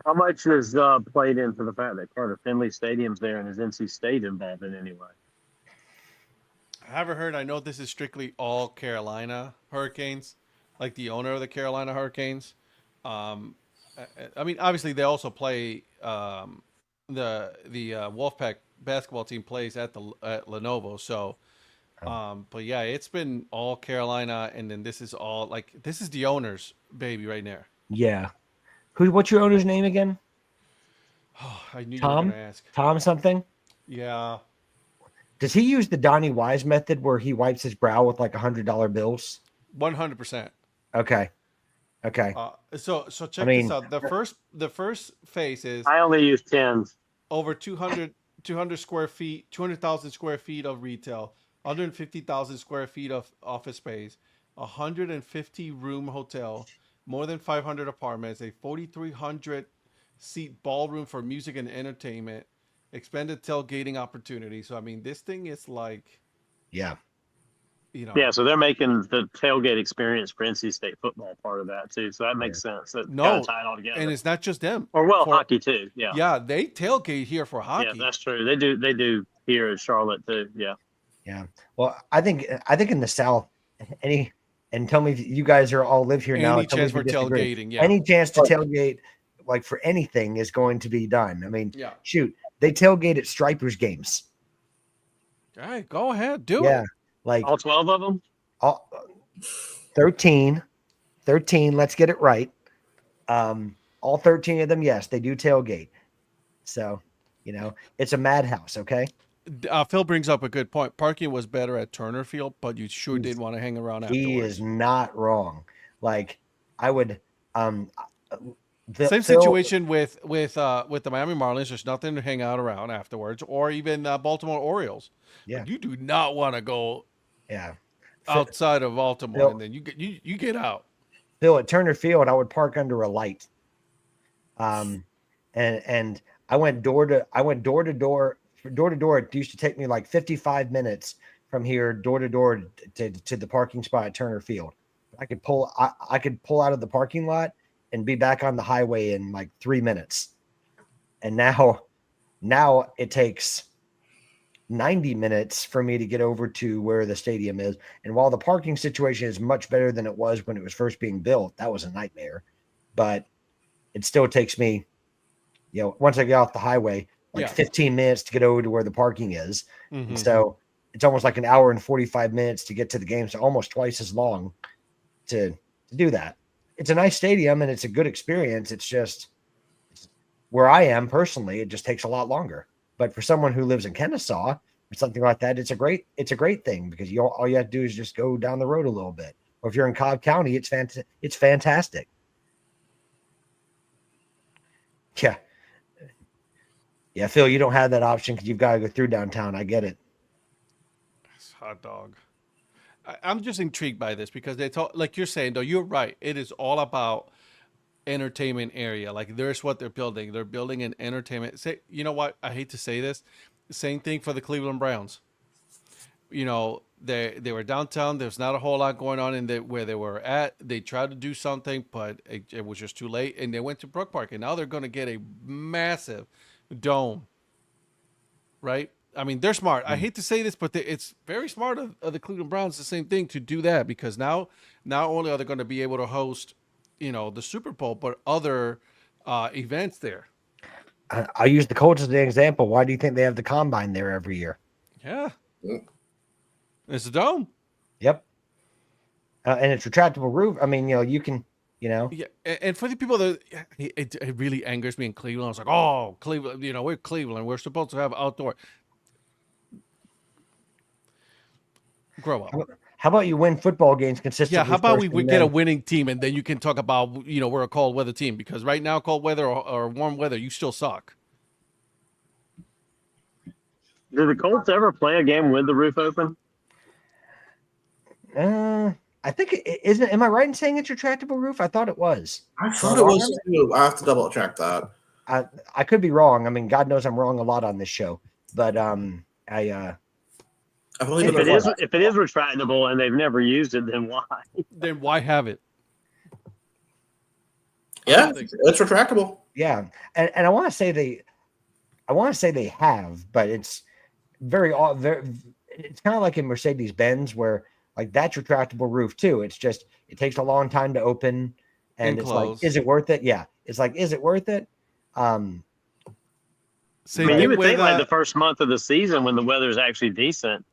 How much is played into the fact that Carter Finley Stadium's there and is NC State involved in any way? I haven't heard. I know this is strictly all Carolina Hurricanes, like the owner of the Carolina Hurricanes. I mean, obviously they also play the Wolfpack basketball team plays at Lenovo. So, but yeah, it's been all Carolina, and then this is all like this is the owner's baby right there. Yeah. What's your owner's name again? Oh, I knew Tom? you were going to ask. Tom something? Yeah. Does he use the Donnie Wise method where he wipes his brow with like $100 bills? 100%. Okay. So check this out. The first phase is I only use tens. Over 200 square feet, 200,000 square feet of retail, 150,000 square feet of office space, 150 room hotel, more than 500 apartments, a 4,300 seat ballroom for music and entertainment, expanded tailgating opportunity. So I mean, this thing is like, yeah, you know, so they're making the tailgate experience for NC State football part of that too. So that makes sense. That kind of tie it all together. And it's not just them. Or hockey too. Yeah. Yeah, they tailgate here for hockey. Yeah, that's true. They do here in Charlotte too. Yeah. Yeah. Well, I think in the South, and tell me if you guys are all live here now. Any chance for tailgating? Yeah. Any chance to tailgate, like for anything, is going to be done. I mean, shoot, they tailgate at Stripers games. All right, go ahead, do it. Yeah, like all 12 of them. All 13. Let's get it right. All 13 of them, yes, they do tailgate. So, you know, it's a madhouse. Okay. Phil brings up a good point. Parking was better at Turner Field, but you sure did want to hang around afterwards. He is not wrong. Like I would, same situation with the Miami Marlins. There's nothing to hang out around afterwards, or even Baltimore Orioles. Yeah, you do not want to go. Yeah, outside of Baltimore, and then you get out. Phil, at Turner Field, I would park under a light. And I went door to door. It used to take me like 55 minutes from here door to door to the parking spot at Turner Field. I could pull out of the parking lot and be back on the highway in like 3 minutes. And now it takes 90 minutes for me to get over to where the stadium is. And while the parking situation is much better than it was when it was first being built, that was a nightmare. But it still takes me, you know, once I get off the highway, 15 minutes to get over to where the parking is. Mm-hmm. So it's almost like an hour and 45 minutes to get to the game. So almost twice as long to do that. It's a nice stadium and it's a good experience. It's just where I am personally, it just takes a lot longer. But for someone who lives in Kennesaw or something like that, it's a great thing because all you have to do is just go down the road a little bit. Or if you're in Cobb County, it's fantastic. Yeah. Yeah, Phil, you don't have that option because you've got to go through downtown. I get it. It's hot dog. I'm just intrigued by this because they talk, like you're saying, though, you're right. It is all about entertainment area. Like there's what they're building. They're building an entertainment. Say, you know what? I hate to say this. Same thing for the Cleveland Browns. You know, they were downtown. There's not a whole lot going on in where they were at. They tried to do something, but it was just too late. And they went to Brook Park, and now they're going to get a massive dome. Right? I mean, they're smart. I hate to say this, but it's very smart of the Cleveland Browns. The same thing to do that, because now not only are they going to be able to host, you know, the Super Bowl, but other events there. I use the Colts as an example. Why do you think they have the combine there every year? Yeah. It's a dome. Yep. And it's retractable roof. I mean, you know, you can, you know. Yeah, and for the people that it really angers me in Cleveland. I was like, oh, Cleveland, you know, we're Cleveland. We're supposed to have outdoor. Grow up. How about you win football games consistently? Yeah, how about we get a winning team, and then you can talk about, you know, we're a cold weather team, because right now, cold weather or warm weather, you still suck. Did the Colts ever play a game with the roof open? I think it isn't. Am I right in saying it's retractable roof? I thought it was. I thought it was too. I have to double check that. I could be wrong. I mean, God knows I'm wrong a lot on this show, but I believe if it is retractable and they've never used it, then why? Then why have it? Yeah, it's retractable. Yeah, and I want to say they have, but it's very it's kind of like in Mercedes-Benz, where like that's retractable roof too. It's just it takes a long time to open, and it's close. like, is it worth it? Yeah, it's like, is it worth it? Same I mean, you would with, think like the first month of the season, when the weather's actually decent,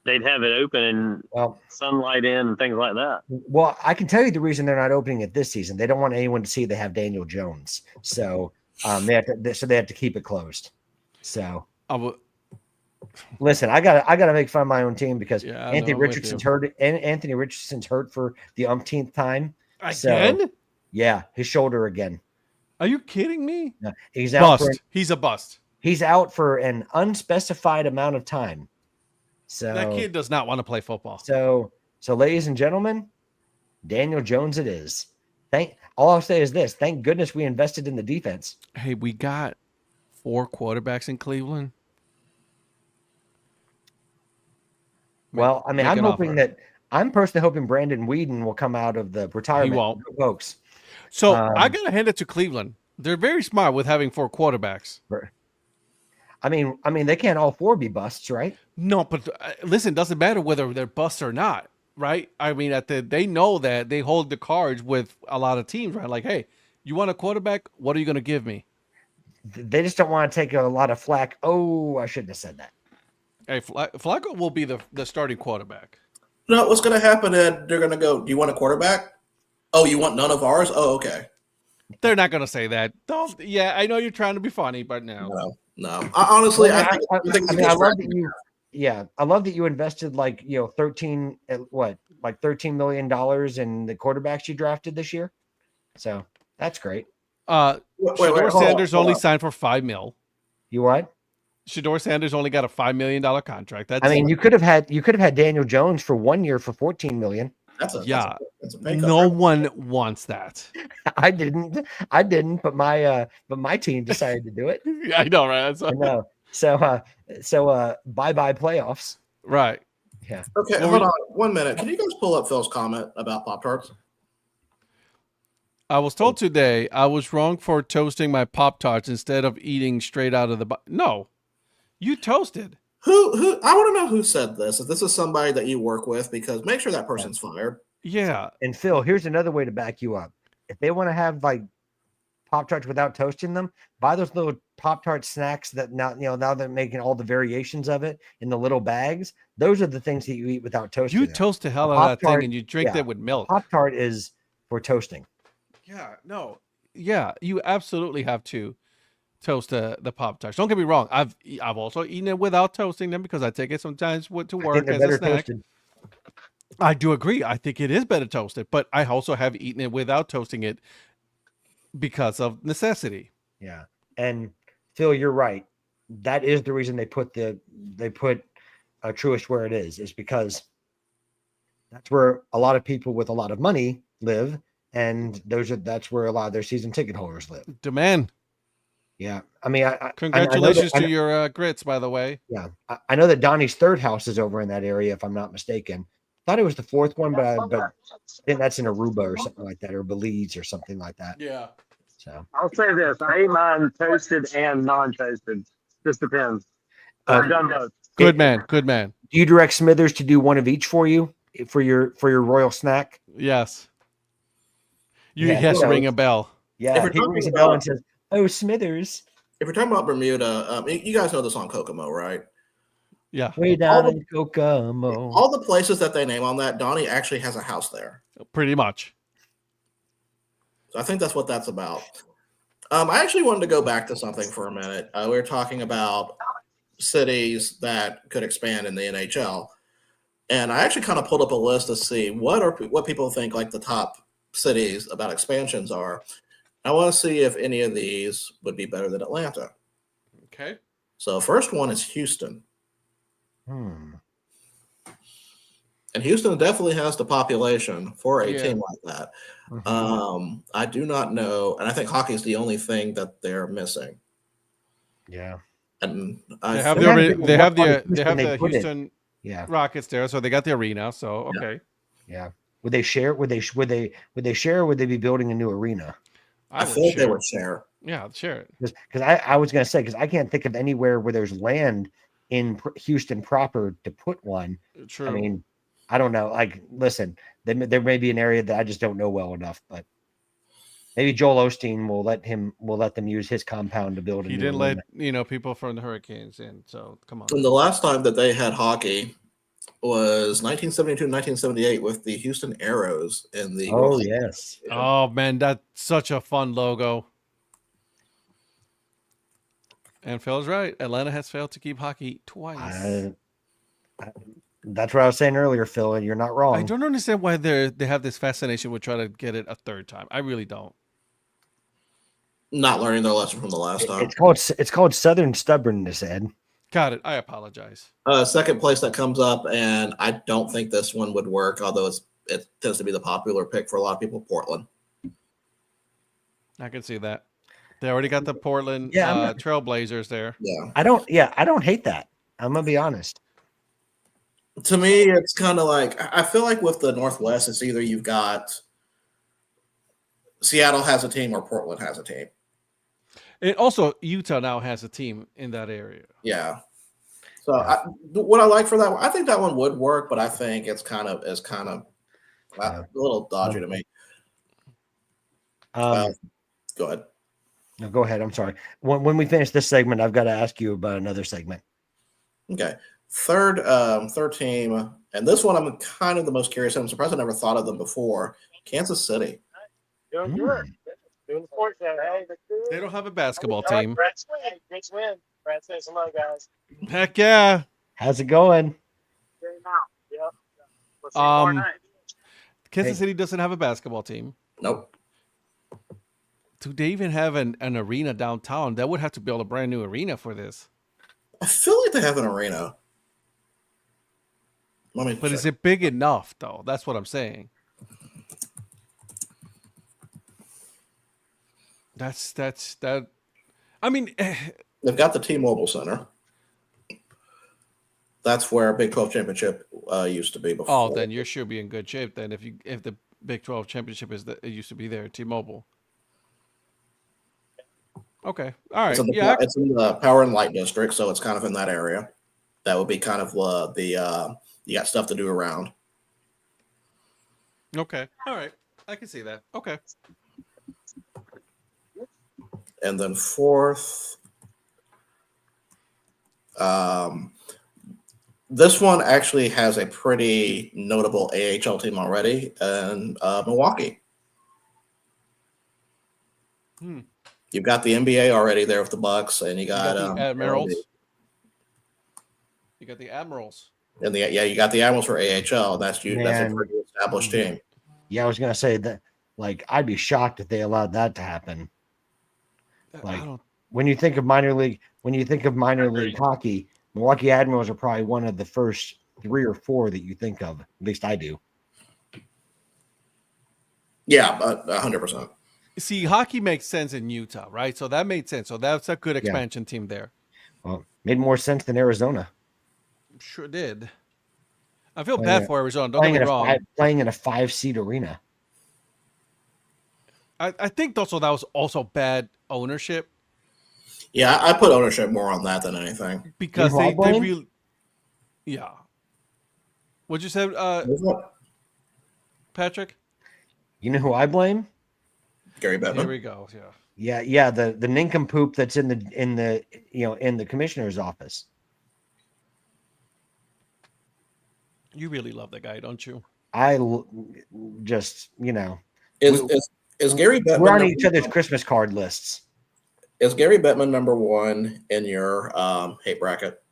they'd have it open and sunlight in and things like that. Well, I can tell you the reason they're not opening it this season. They don't want anyone to see they have Daniel Jones, so they have to keep it closed. So listen, I gotta make fun of my own team because Anthony Richardson's hurt. And Anthony Richardson's hurt for the umpteenth time again. So, yeah, his shoulder again. Are you kidding me? No, he's out. He's a bust. He's out for an unspecified amount of time. So that kid does not want to play football. So ladies and gentlemen, Daniel Jones it is. All I'll say is this: thank goodness we invested in the defense. Hey, we got 4 quarterbacks in Cleveland. Well, I mean, I'm personally hoping Brandon Whedon will come out of the retirement. He won't, folks. So I gotta hand it to Cleveland. They're very smart with having 4 quarterbacks. I mean, they can't all 4 be busts, right? No, but listen, doesn't matter whether they're busts or not, right? I mean, they know that they hold the cards with a lot of teams, right? Like, hey, you want a quarterback? What are you going to give me? They just don't want to take a lot of flack. Oh, I shouldn't have said that. Hey, Flacco will be the starting quarterback. No, what's going to happen, Ed? They're going to go, do you want a quarterback? Oh, you want none of ours? Oh, okay. They're not going to say that. Don't. Yeah, I know you're trying to be funny, but no. Honestly, I love that you. Yeah, I love that you invested like $13 million in the quarterbacks you drafted this year. So that's great. Shador Sanders only signed for $5 million. You what? Shador Sanders only got a $5 million contract. You could have had Daniel Jones for 1 year for $14 million. That's a no one wants that. I didn't, but my team decided to do it. Yeah, I know, right? I know. So bye playoffs. Right. Yeah. Okay, hold on 1 minute. Can you guys pull up Phil's comment about Pop-Tarts? I was told today I was wrong for toasting my Pop-Tarts instead of eating straight out of the box. No, you toasted. Who? I want to know who said this. If this is somebody that you work with, because make sure that person's fired. Yeah. And Phil, here's another way to back you up. If they want to have like Pop-Tarts without toasting them, buy those little Pop-Tart snacks that now they're making all the variations of it in the little bags. Those are the things that you eat without toasting. You toast the hell out of that thing and you drink that with milk. Pop-Tart is for toasting. Yeah, no. Yeah, you absolutely have to toast the Pop-Tarts. Don't get me wrong. I've also eaten it without toasting them because I take it sometimes to work as a snack. Toasted. I do agree. I think it is better toasted, but I also have eaten it without toasting it because of necessity. Yeah. And Phil, you're right. That is the reason they put Truist where it is because that's where a lot of people with a lot of money live, and that's where a lot of their season ticket holders live. Demand. Yeah, I mean, Congratulations I know to your grits, by the way. Yeah, I know that Donnie's third house is over in that area, if I'm not mistaken. Thought it was the fourth one, but I think that's in Aruba or something like that, or Belize or something like that. Yeah. So I'll say this: I eat mine toasted and non-toasted. Just depends. I've done both. Good man. Good man. Do you direct Smithers to do one of each for you for your royal snack? Yes. He Yeah, has to ring a bell. Yeah, he rings a bell and says, "Oh, Smithers." If you're talking about Bermuda, you guys know the song Kokomo, right? Yeah. Way down in Kokomo. All the places that they name on that, Donnie actually has a house there. Pretty much. So I think that's what that's about. I actually wanted to go back to something for a minute. We were talking about cities that could expand in the NHL, and I actually kind of pulled up a list to see what people think like the top cities about expansions are. I want to see if any of these would be better than Atlanta. Okay. So first one is Houston. Hmm. And Houston definitely has the population for a team like that. Mm-hmm. I do not know, and I think hockey is the only thing that they're missing. Yeah, and they have the Houston Rockets there, so they got the arena. So okay, yeah. Would they share? Would they share? Or would they be building a new arena? I feel like they would share. Yeah, share it. Because I was going to say, because I can't think of anywhere where there's land in Houston proper to put one. True. I mean, I don't know. Like, listen, there may be an area that I just don't know well enough, but maybe Joel Osteen will let them use his compound to build. He didn't let people from the Hurricanes in. So come on. And the last time that they had hockey was 1972, 1978 with the Houston Aeros in the. Oh yes. Oh man, that's such a fun logo. And Phil's right. Atlanta has failed to keep hockey twice. That's what I was saying earlier, Phil, and you're not wrong. I don't understand why they have this fascination with trying to get it a third time. I really don't. Not learning their lesson from the last time. It's called Southern stubbornness, Ed. Got it. I apologize. Second place that comes up, and I don't think this one would work, although it tends to be the popular pick for a lot of people, Portland. I can see that. They already got the Portland Trailblazers there. Yeah. I don't hate that. I'm gonna be honest. To me, it's kind of like, I feel like with the Northwest, it's either you've got Seattle has a team or Portland has a team. And also, Utah now has a team in that area. Yeah. So what I like for that one, I think that one would work, but I think it's kind of a little dodgy to me. Go ahead. No, go ahead. I'm sorry. When we finish this segment, I've got to ask you about another segment. Okay. Third team, and this one I'm kind of the most curious. I'm surprised I never thought of them before. Kansas City. Doing good. Doing the sports now. Hey, they don't have a basketball team. Great win. Brad says hello, guys. Heck yeah. How's it going? Kansas City doesn't have a basketball team. Nope. Do they even have an arena downtown? That would have to build a brand new arena for this. I feel like they have an arena. But is it big enough, though? That's what I'm saying. That. I mean, they've got the T-Mobile Center. That's where Big 12 Championship used to be before. Oh, then you should be in good shape. Then if the Big 12 Championship it used to be there, T-Mobile. Okay, all right. It's in the Power and Light District, so it's kind of in that area. That would be kind of you got stuff to do around. Okay, all right. I can see that. Okay. And then fourth, this one actually has a pretty notable AHL team already, and Milwaukee. You've got the NBA already there with the Bucks, and you got the Admirals. You got the Admirals. And you got the Admirals for AHL. That's a pretty established team. Yeah, I was gonna say that. Like, I'd be shocked if they allowed that to happen. Like, when you think of minor league hockey, Milwaukee Admirals are probably one of the first 3 or 4 that you think of. At least I do. Yeah, but 100%. See, hockey makes sense in Utah, right? So that made sense. So that's a good expansion team there. Well, made more sense than Arizona. Sure did. I feel Playing bad a- for Arizona. Don't get me wrong. Playing in a 5-seat arena. I think also that was also bad ownership Yeah, I put ownership more on that than anything. because You know who I they blame? really, yeah. What'd you say, Patrick? You know who I blame? Gary Here Bettman. we go. Yeah. Yeah, the nincompoop that's in the commissioner's office. You really love that guy, don't you? Just Is Gary Bettman we're on number each other's one? Christmas card lists. Is Gary Bettman number one in your hate bracket?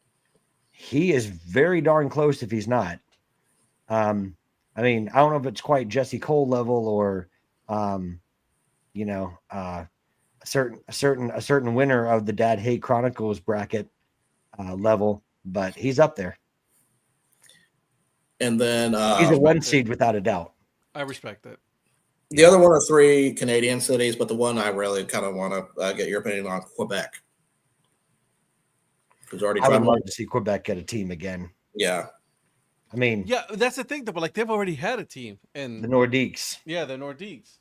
He is very darn close if he's not. I mean, I don't know if it's quite Jesse Cole level or a certain winner of the Dad Hate Chronicles bracket level, but he's up there. And then He's a 1 seed without a doubt. I respect it. the other one are 3 Canadian cities, but the one I really kind of want to get your opinion on, Quebec. Who's already I would tried love to see Quebec get a team again. Yeah. I mean, Yeah, that's the thing, though. But like they've already had a team, and the Nordiques. yeah, the Nordiques,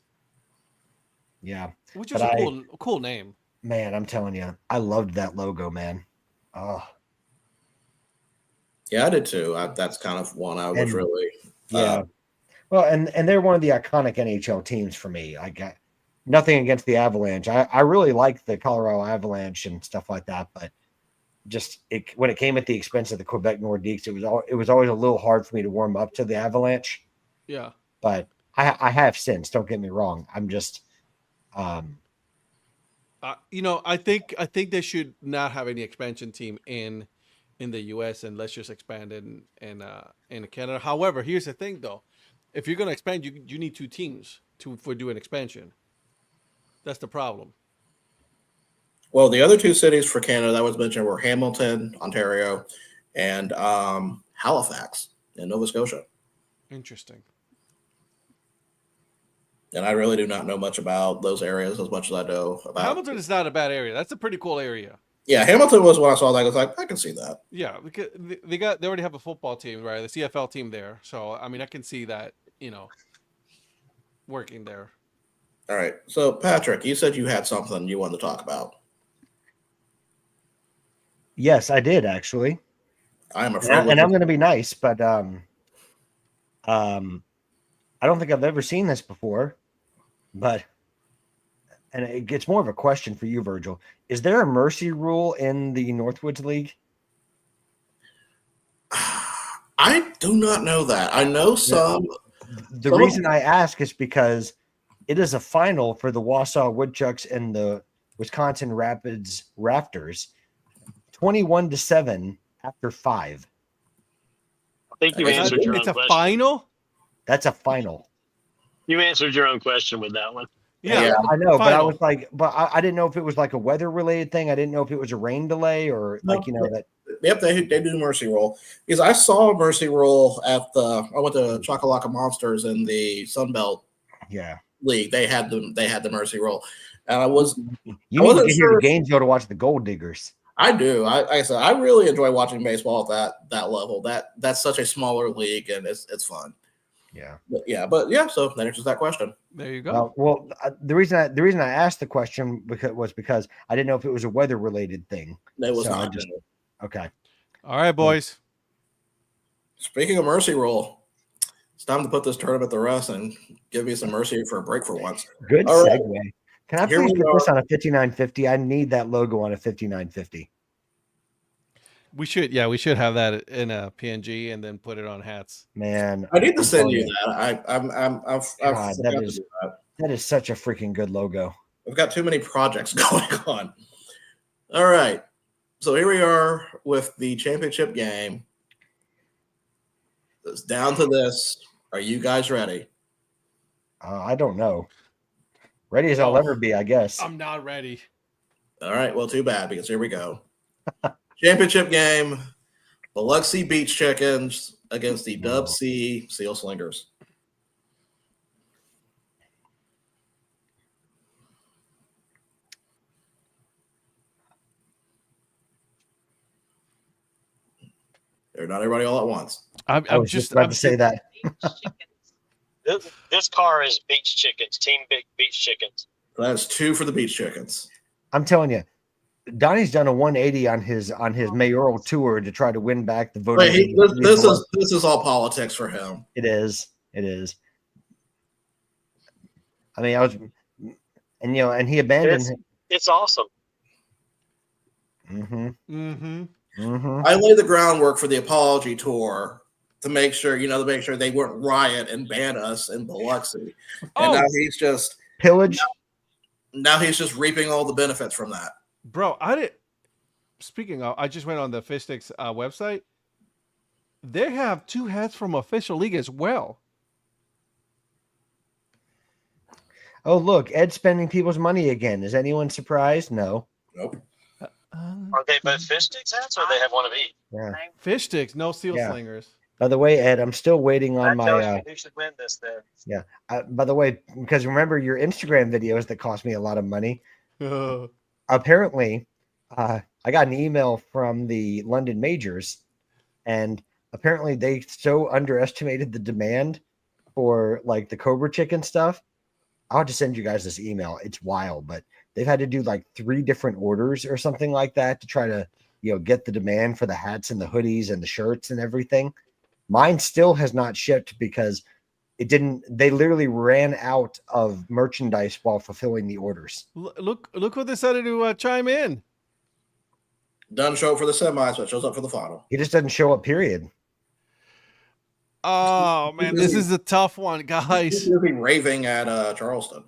Yeah, which is but a cool name. man, I'm telling you, I loved that logo, man. Oh, Yeah, I did too. That's kind of one I was really. Yeah. Well, and they're one of the iconic NHL teams for me. I got nothing against the Avalanche. I really like the Colorado Avalanche and stuff like that, but just when it came at the expense of the Quebec Nordiques, it was always a little hard for me to warm up to the Avalanche. Yeah. But I have since. Don't get me wrong. I'm just I think they should not have any expansion team in the U.S. and let's just expand in Canada. However, here's the thing, though: if you're going to expand, you need 2 teams for doing expansion. That's the problem. Well, the other 2 cities for Canada that was mentioned were Hamilton, Ontario, and Halifax in Nova Scotia. Interesting. And I really do not know much about those areas as much as I know about Hamilton is not a bad area. That's a pretty cool area. Yeah, Hamilton was when I saw that. I was like, I can see that. Yeah, because they already have a football team, right? The CFL team there. So I mean, I can see that working there. All right. So Patrick, you said you had something you wanted to talk about. yes, I did actually. I'm afraid, and I'm going to be nice, but I don't think I've ever seen this before. But and it gets more of a question for you, Virgil. Is there a mercy rule in the Northwoods League? I do not know that. I know some. The reason I ask is because it is a final for the Wausau Woodchucks and the Wisconsin Rapids Raptors, 21-7 after 5. I think you answered your own It's a question. final. That's a final. You answered your own question with that one. Yeah, I know, but I final. was like, I didn't know if it was like a weather related thing. I didn't know if it was a rain delay or that. Yep, they do mercy roll because I saw a mercy roll I went to Chakalaka Monsters in the Sun Belt League. They had the mercy roll, and I was. You need to get here to Gainesville to watch the Gold Diggers. I do. Like I said, I really enjoy watching baseball at that level. That's such a smaller league, and it's fun. Yeah. But yeah. So that answers that question. There you go. Well, the reason I asked the question was because I didn't know if it was a weather related thing. It was not. Okay. All right, boys. Speaking of mercy roll, it's time to put this tournament to rest and give me some mercy for a break for once. Good All segue. right. Can I please put this on a 5950? I need that logo on a 5950. We should have that in a PNG and then put it on hats. Man, I need to send you that. That is such a freaking good logo. I've got too many projects going on. All right. So here we are with the championship game. It's down to this. Are you guys ready? I don't know. Ready as I'll ever be, I guess. I'm not ready. All right. Well, too bad because here we go. Championship game. Biloxi Beach Chickens against the Dub C Seal Slingers. They're not everybody all at once. I was just about to say that. This car is Beach Chickens, Team Big Beach Chickens. That's 2 for the Beach Chickens. I'm telling you, Donnie's done a 180 on his mayoral tour to try to win back the vote. This is all politics for him. It is. I mean, and he abandoned. It's awesome. I laid the groundwork for the apology tour to make sure they wouldn't riot and ban us in Biloxi. And now he's just pillage. Now he's just reaping all the benefits from that. Bro, speaking of, I just went on the Fish Sticks website. They have 2 hats from Official League as well. Oh, look, Ed's spending people's money again. Is anyone surprised? No. Nope. Are they both Fish Sticks hats, or they have one of each? Yeah. Fish Sticks, no Seal Slingers. By the way, Ed, I'm still waiting on my. Who should win this then? Yeah. By the way, because remember your Instagram videos that cost me a lot of money. Apparently, I got an email from the London Majors, and apparently they so underestimated the demand for like the Cobra Chicken stuff. I'll have to send you guys this email. It's wild, but they've had to do like 3 different orders or something like that to try to, get the demand for the hats and the hoodies and the shirts and everything. Mine still has not shipped because they literally ran out of merchandise while fulfilling the orders. Look what they decided to chime in. Doesn't show up for the semis, but shows up for the final. He just doesn't show up, period. Oh man, this is a tough one, guys. He'll be raving at Charleston.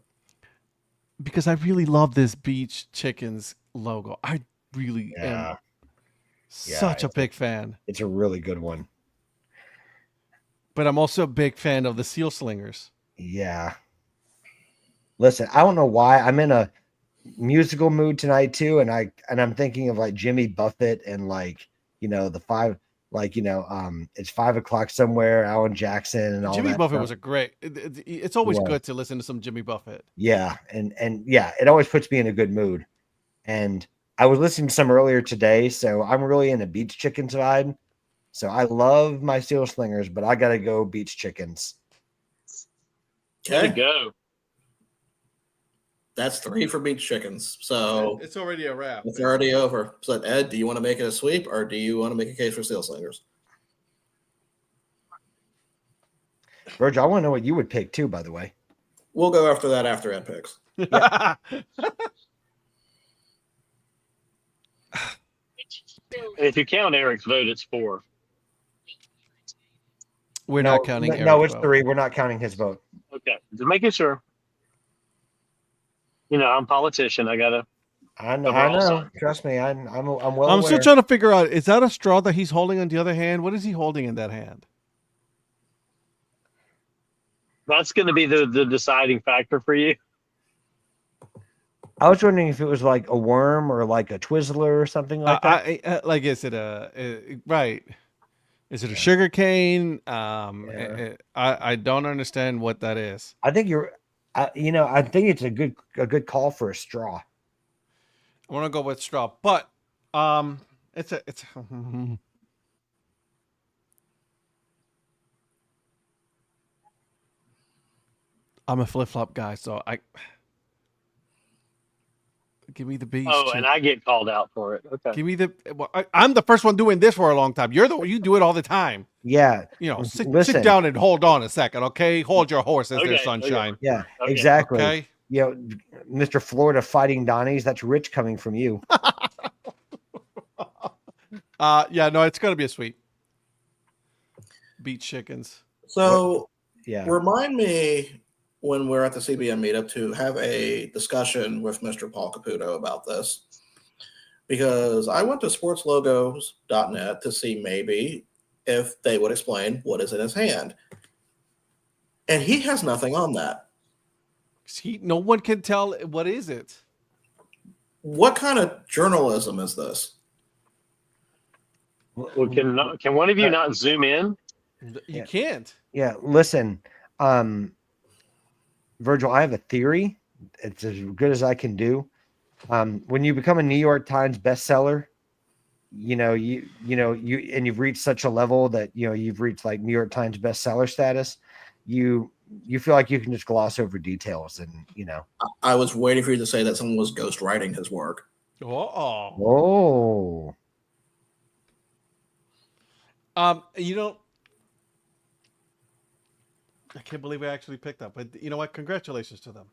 Because I really love this Beach Chickens logo. I really am such a big fan. It's a really good one. But I'm also a big fan of the Seal Slingers. Yeah. Listen, I don't know why. I'm in a musical mood tonight too, and I'm thinking of like Jimmy Buffett and like, the 5 it's 5 o'clock somewhere, Alan Jackson and all Jimmy that Buffett stuff. was a great. It's always good to listen to some Jimmy Buffett. Yeah, and yeah, it always puts me in a good mood. And I was listening to some earlier today, so I'm really in a Beach Chickens vibe. So I love my Seal Slingers, but I gotta go Beach Chickens. Okay, go. That's 3 for Beach Chickens. So it's already a wrap. It's already over. So Ed, do you want to make it a sweep, or do you want to make a case for Seal Slingers? Virgil, I want to know what you would pick too, by the way. We'll go after that after Ed picks. Yeah. If you count Eric's vote, it's 4. We're not counting No, Eric's it's vote. 3. We're not counting his vote. Okay, just making sure. I'm a politician. I gotta. I know. Trust me, I'm well I'm aware. still trying to figure out, is that a straw that he's holding on the other hand? What is he holding in that hand? That's going to be the deciding factor for you. I was wondering if it was like a worm or like a Twizzler or something like that. Is it right? Is it a sugar cane? I don't understand what that is. I think I think it's a good call for a straw. I want to go with straw, but it's I'm a flip-flop guy, so give me the beach. Oh, and I get called out for it. Okay. Give me I'm the first one doing this for a long time. You do it all the time. Yeah. Sit down and hold on a second, okay? Hold your horses there, sunshine. Yeah, Okay. exactly. Okay. Mr. Florida fighting Donnie's, that's rich coming from you. It's gonna be a sweep. Beach Chickens. So Yeah. remind me when we're at the CBN meetup to have a discussion with Mr. Paul Caputo about this, because I went to sportslogos.net to see maybe if they would explain what is in his hand. And he has nothing on that. No one can tell. What is it? What kind of journalism is this? Well, can one of you not zoom in? You can't. Yeah, listen, Virgil, I have a theory. It's as good as I can do. When you become a New York Times bestseller, you've reached such a level that you've reached like New York Times bestseller status. You feel like you can just gloss over details, and I was waiting for you to say that someone was ghostwriting his work. Oh. I can't believe I actually picked that, but you know what? Congratulations to them.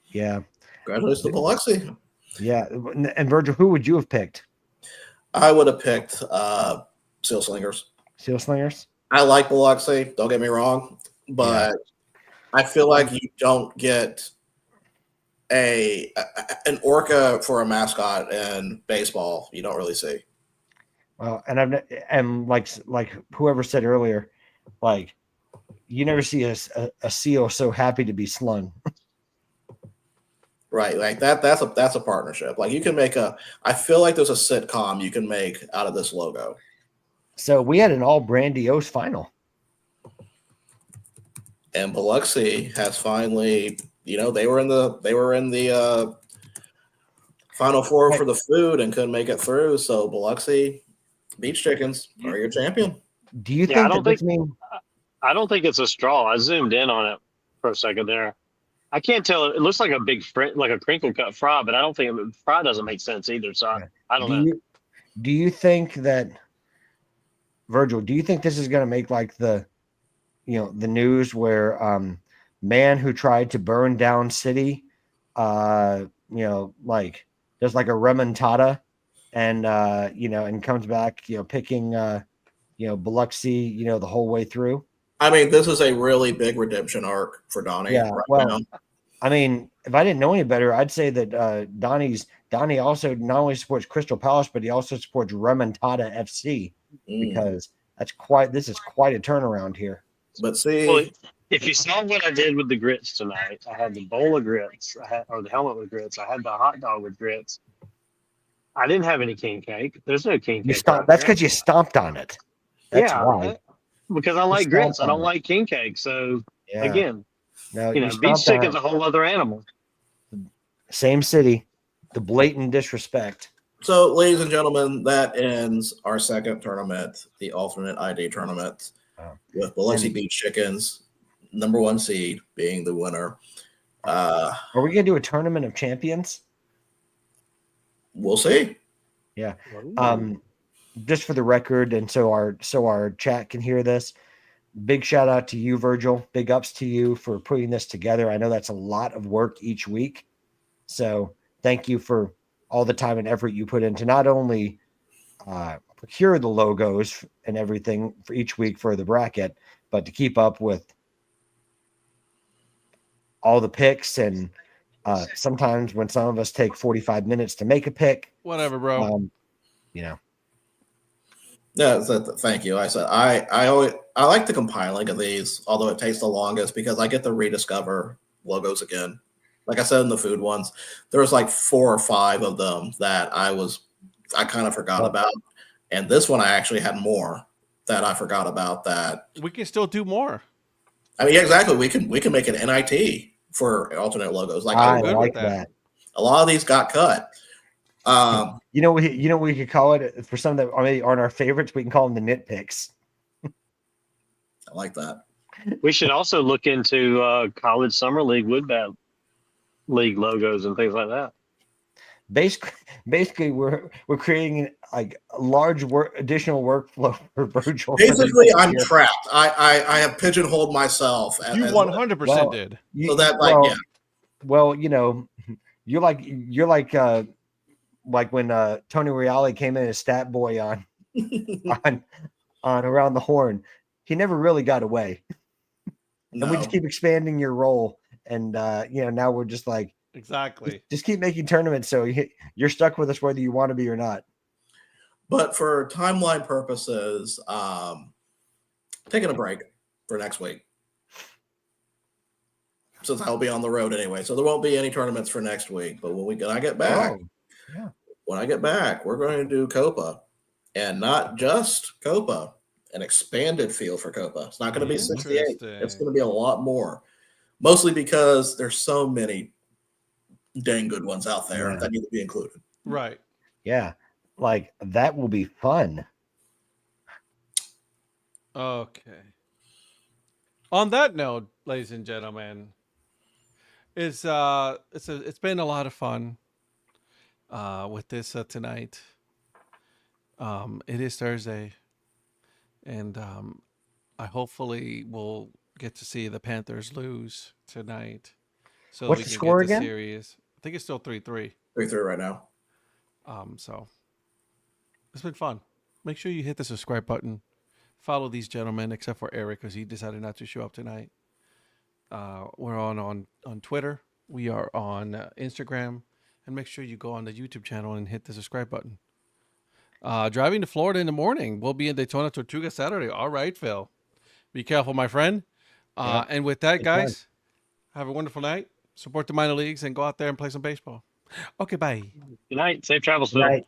Yeah. Congratulations to Biloxi. Yeah. And Virgil, who would you have picked? I would have picked Seal Slingers. Seal Slingers? I like Biloxi, don't get me wrong, but I feel like you don't get an orca for a mascot in baseball. You don't really see. Well, and like whoever said earlier, like you never see a seal so happy to be slung. Right, like that's a partnership. Like you can make I feel like there's a sitcom you can make out of this logo. So we had an all grandiose final. And Biloxi has finally, they were in the Final Four for the food and couldn't make it through. So Biloxi Beach Chickens are your champion. Do you think I don't think it's a straw. I zoomed in on it for a second there. I can't tell. It looks like a big, like a crinkle cut fry, but I don't think fry doesn't make sense either. So I don't know. Do you think that, Virgil? Do you think this is going to make like the news where man who tried to burn down city, like does like a remontada, and and comes back, picking Biloxi, the whole way through? I mean, this is a really big redemption arc for Donnie. Yeah, now. I mean, if I didn't know any better, I'd say that Donnie also not only supports Crystal Palace, but he also supports Remontada FC because this is quite a turnaround here. But see, well, if you saw what I did with the grits tonight, I had the bowl of grits, or the helmet with grits. I had the hot dog with grits. I didn't have any king cake. There's no king cake. That's because you stomped on it. That's why. Because I like grits. I don't like king cake. So again, beach chicken's a whole other animal. Same city. The blatant disrespect. So, ladies and gentlemen, that ends our second tournament, the alternate ID tournament, with Biloxi Beach Chickens, #1 seed, being the winner. Are we going to do a tournament of champions? We'll see. Yeah. Just for the record, and so our chat can hear this, big shout out to you, Virgil. Big ups to you for putting this together. I know that's a lot of work each week. So thank you for all the time and effort you put into not only procure the logos and everything for each week for the bracket, but to keep up with all the picks. And sometimes when some of us take 45 minutes to make a pick, whatever, bro. Yeah, thank you. I said I like the compiling of these, although it takes the longest because I get to rediscover logos again. Like I said in the food ones, there was like 4 or 5 of them that I kind of forgot about, and this one I actually had more that I forgot about. That we can still do more. I mean, exactly. We can make an NIT for alternate logos. Like I like that. A lot of these got cut. We could call it, for some that maybe aren't our favorites, we can call them the nitpicks. I like that. We should also look into college summer league wood bat league logos and things like that. Basically, we're creating like a large additional workflow for Virgil. Basically, I'm trapped. I have pigeonholed myself. You 100% did. So that Well, you're like when Tony Reale came in as Stat Boy on Around the Horn. He never really got away. No. And we just keep expanding your role. And now we're just like, exactly, just keep making tournaments so you're stuck with us whether you want to be or not. But for timeline purposes, taking a break for next week, since I'll be on the road anyway, so there won't be any tournaments for next week. But when I get back, we're going to do Copa, and not just Copa, an expanded field for Copa. It's not going to be 68. It's going to be a lot more, mostly because there's so many dang good ones out there that need to be included. Right. Yeah. Like, that will be fun. Okay. On that note, ladies and gentlemen, it's been a lot of fun with this tonight. It is Thursday, and I hopefully will get to see the Panthers lose tonight, so What's we the can score get the again? series. I think it's still 3-3. 3-3 right now. So it's been fun. Make sure you hit the subscribe button. Follow these gentlemen, except for Eric, because he decided not to show up tonight. We're on Twitter. We are on Instagram. And make sure you go on the YouTube channel and hit the subscribe button. Driving to Florida in the morning. We'll be in Daytona Tortuga Saturday. All right, Phil. Be careful, my friend. Yep. And with that, Good time. guys, have a wonderful night. Support the minor leagues and go out there and play some baseball. Okay, bye. Good night. Safe travels, Good Phil. night.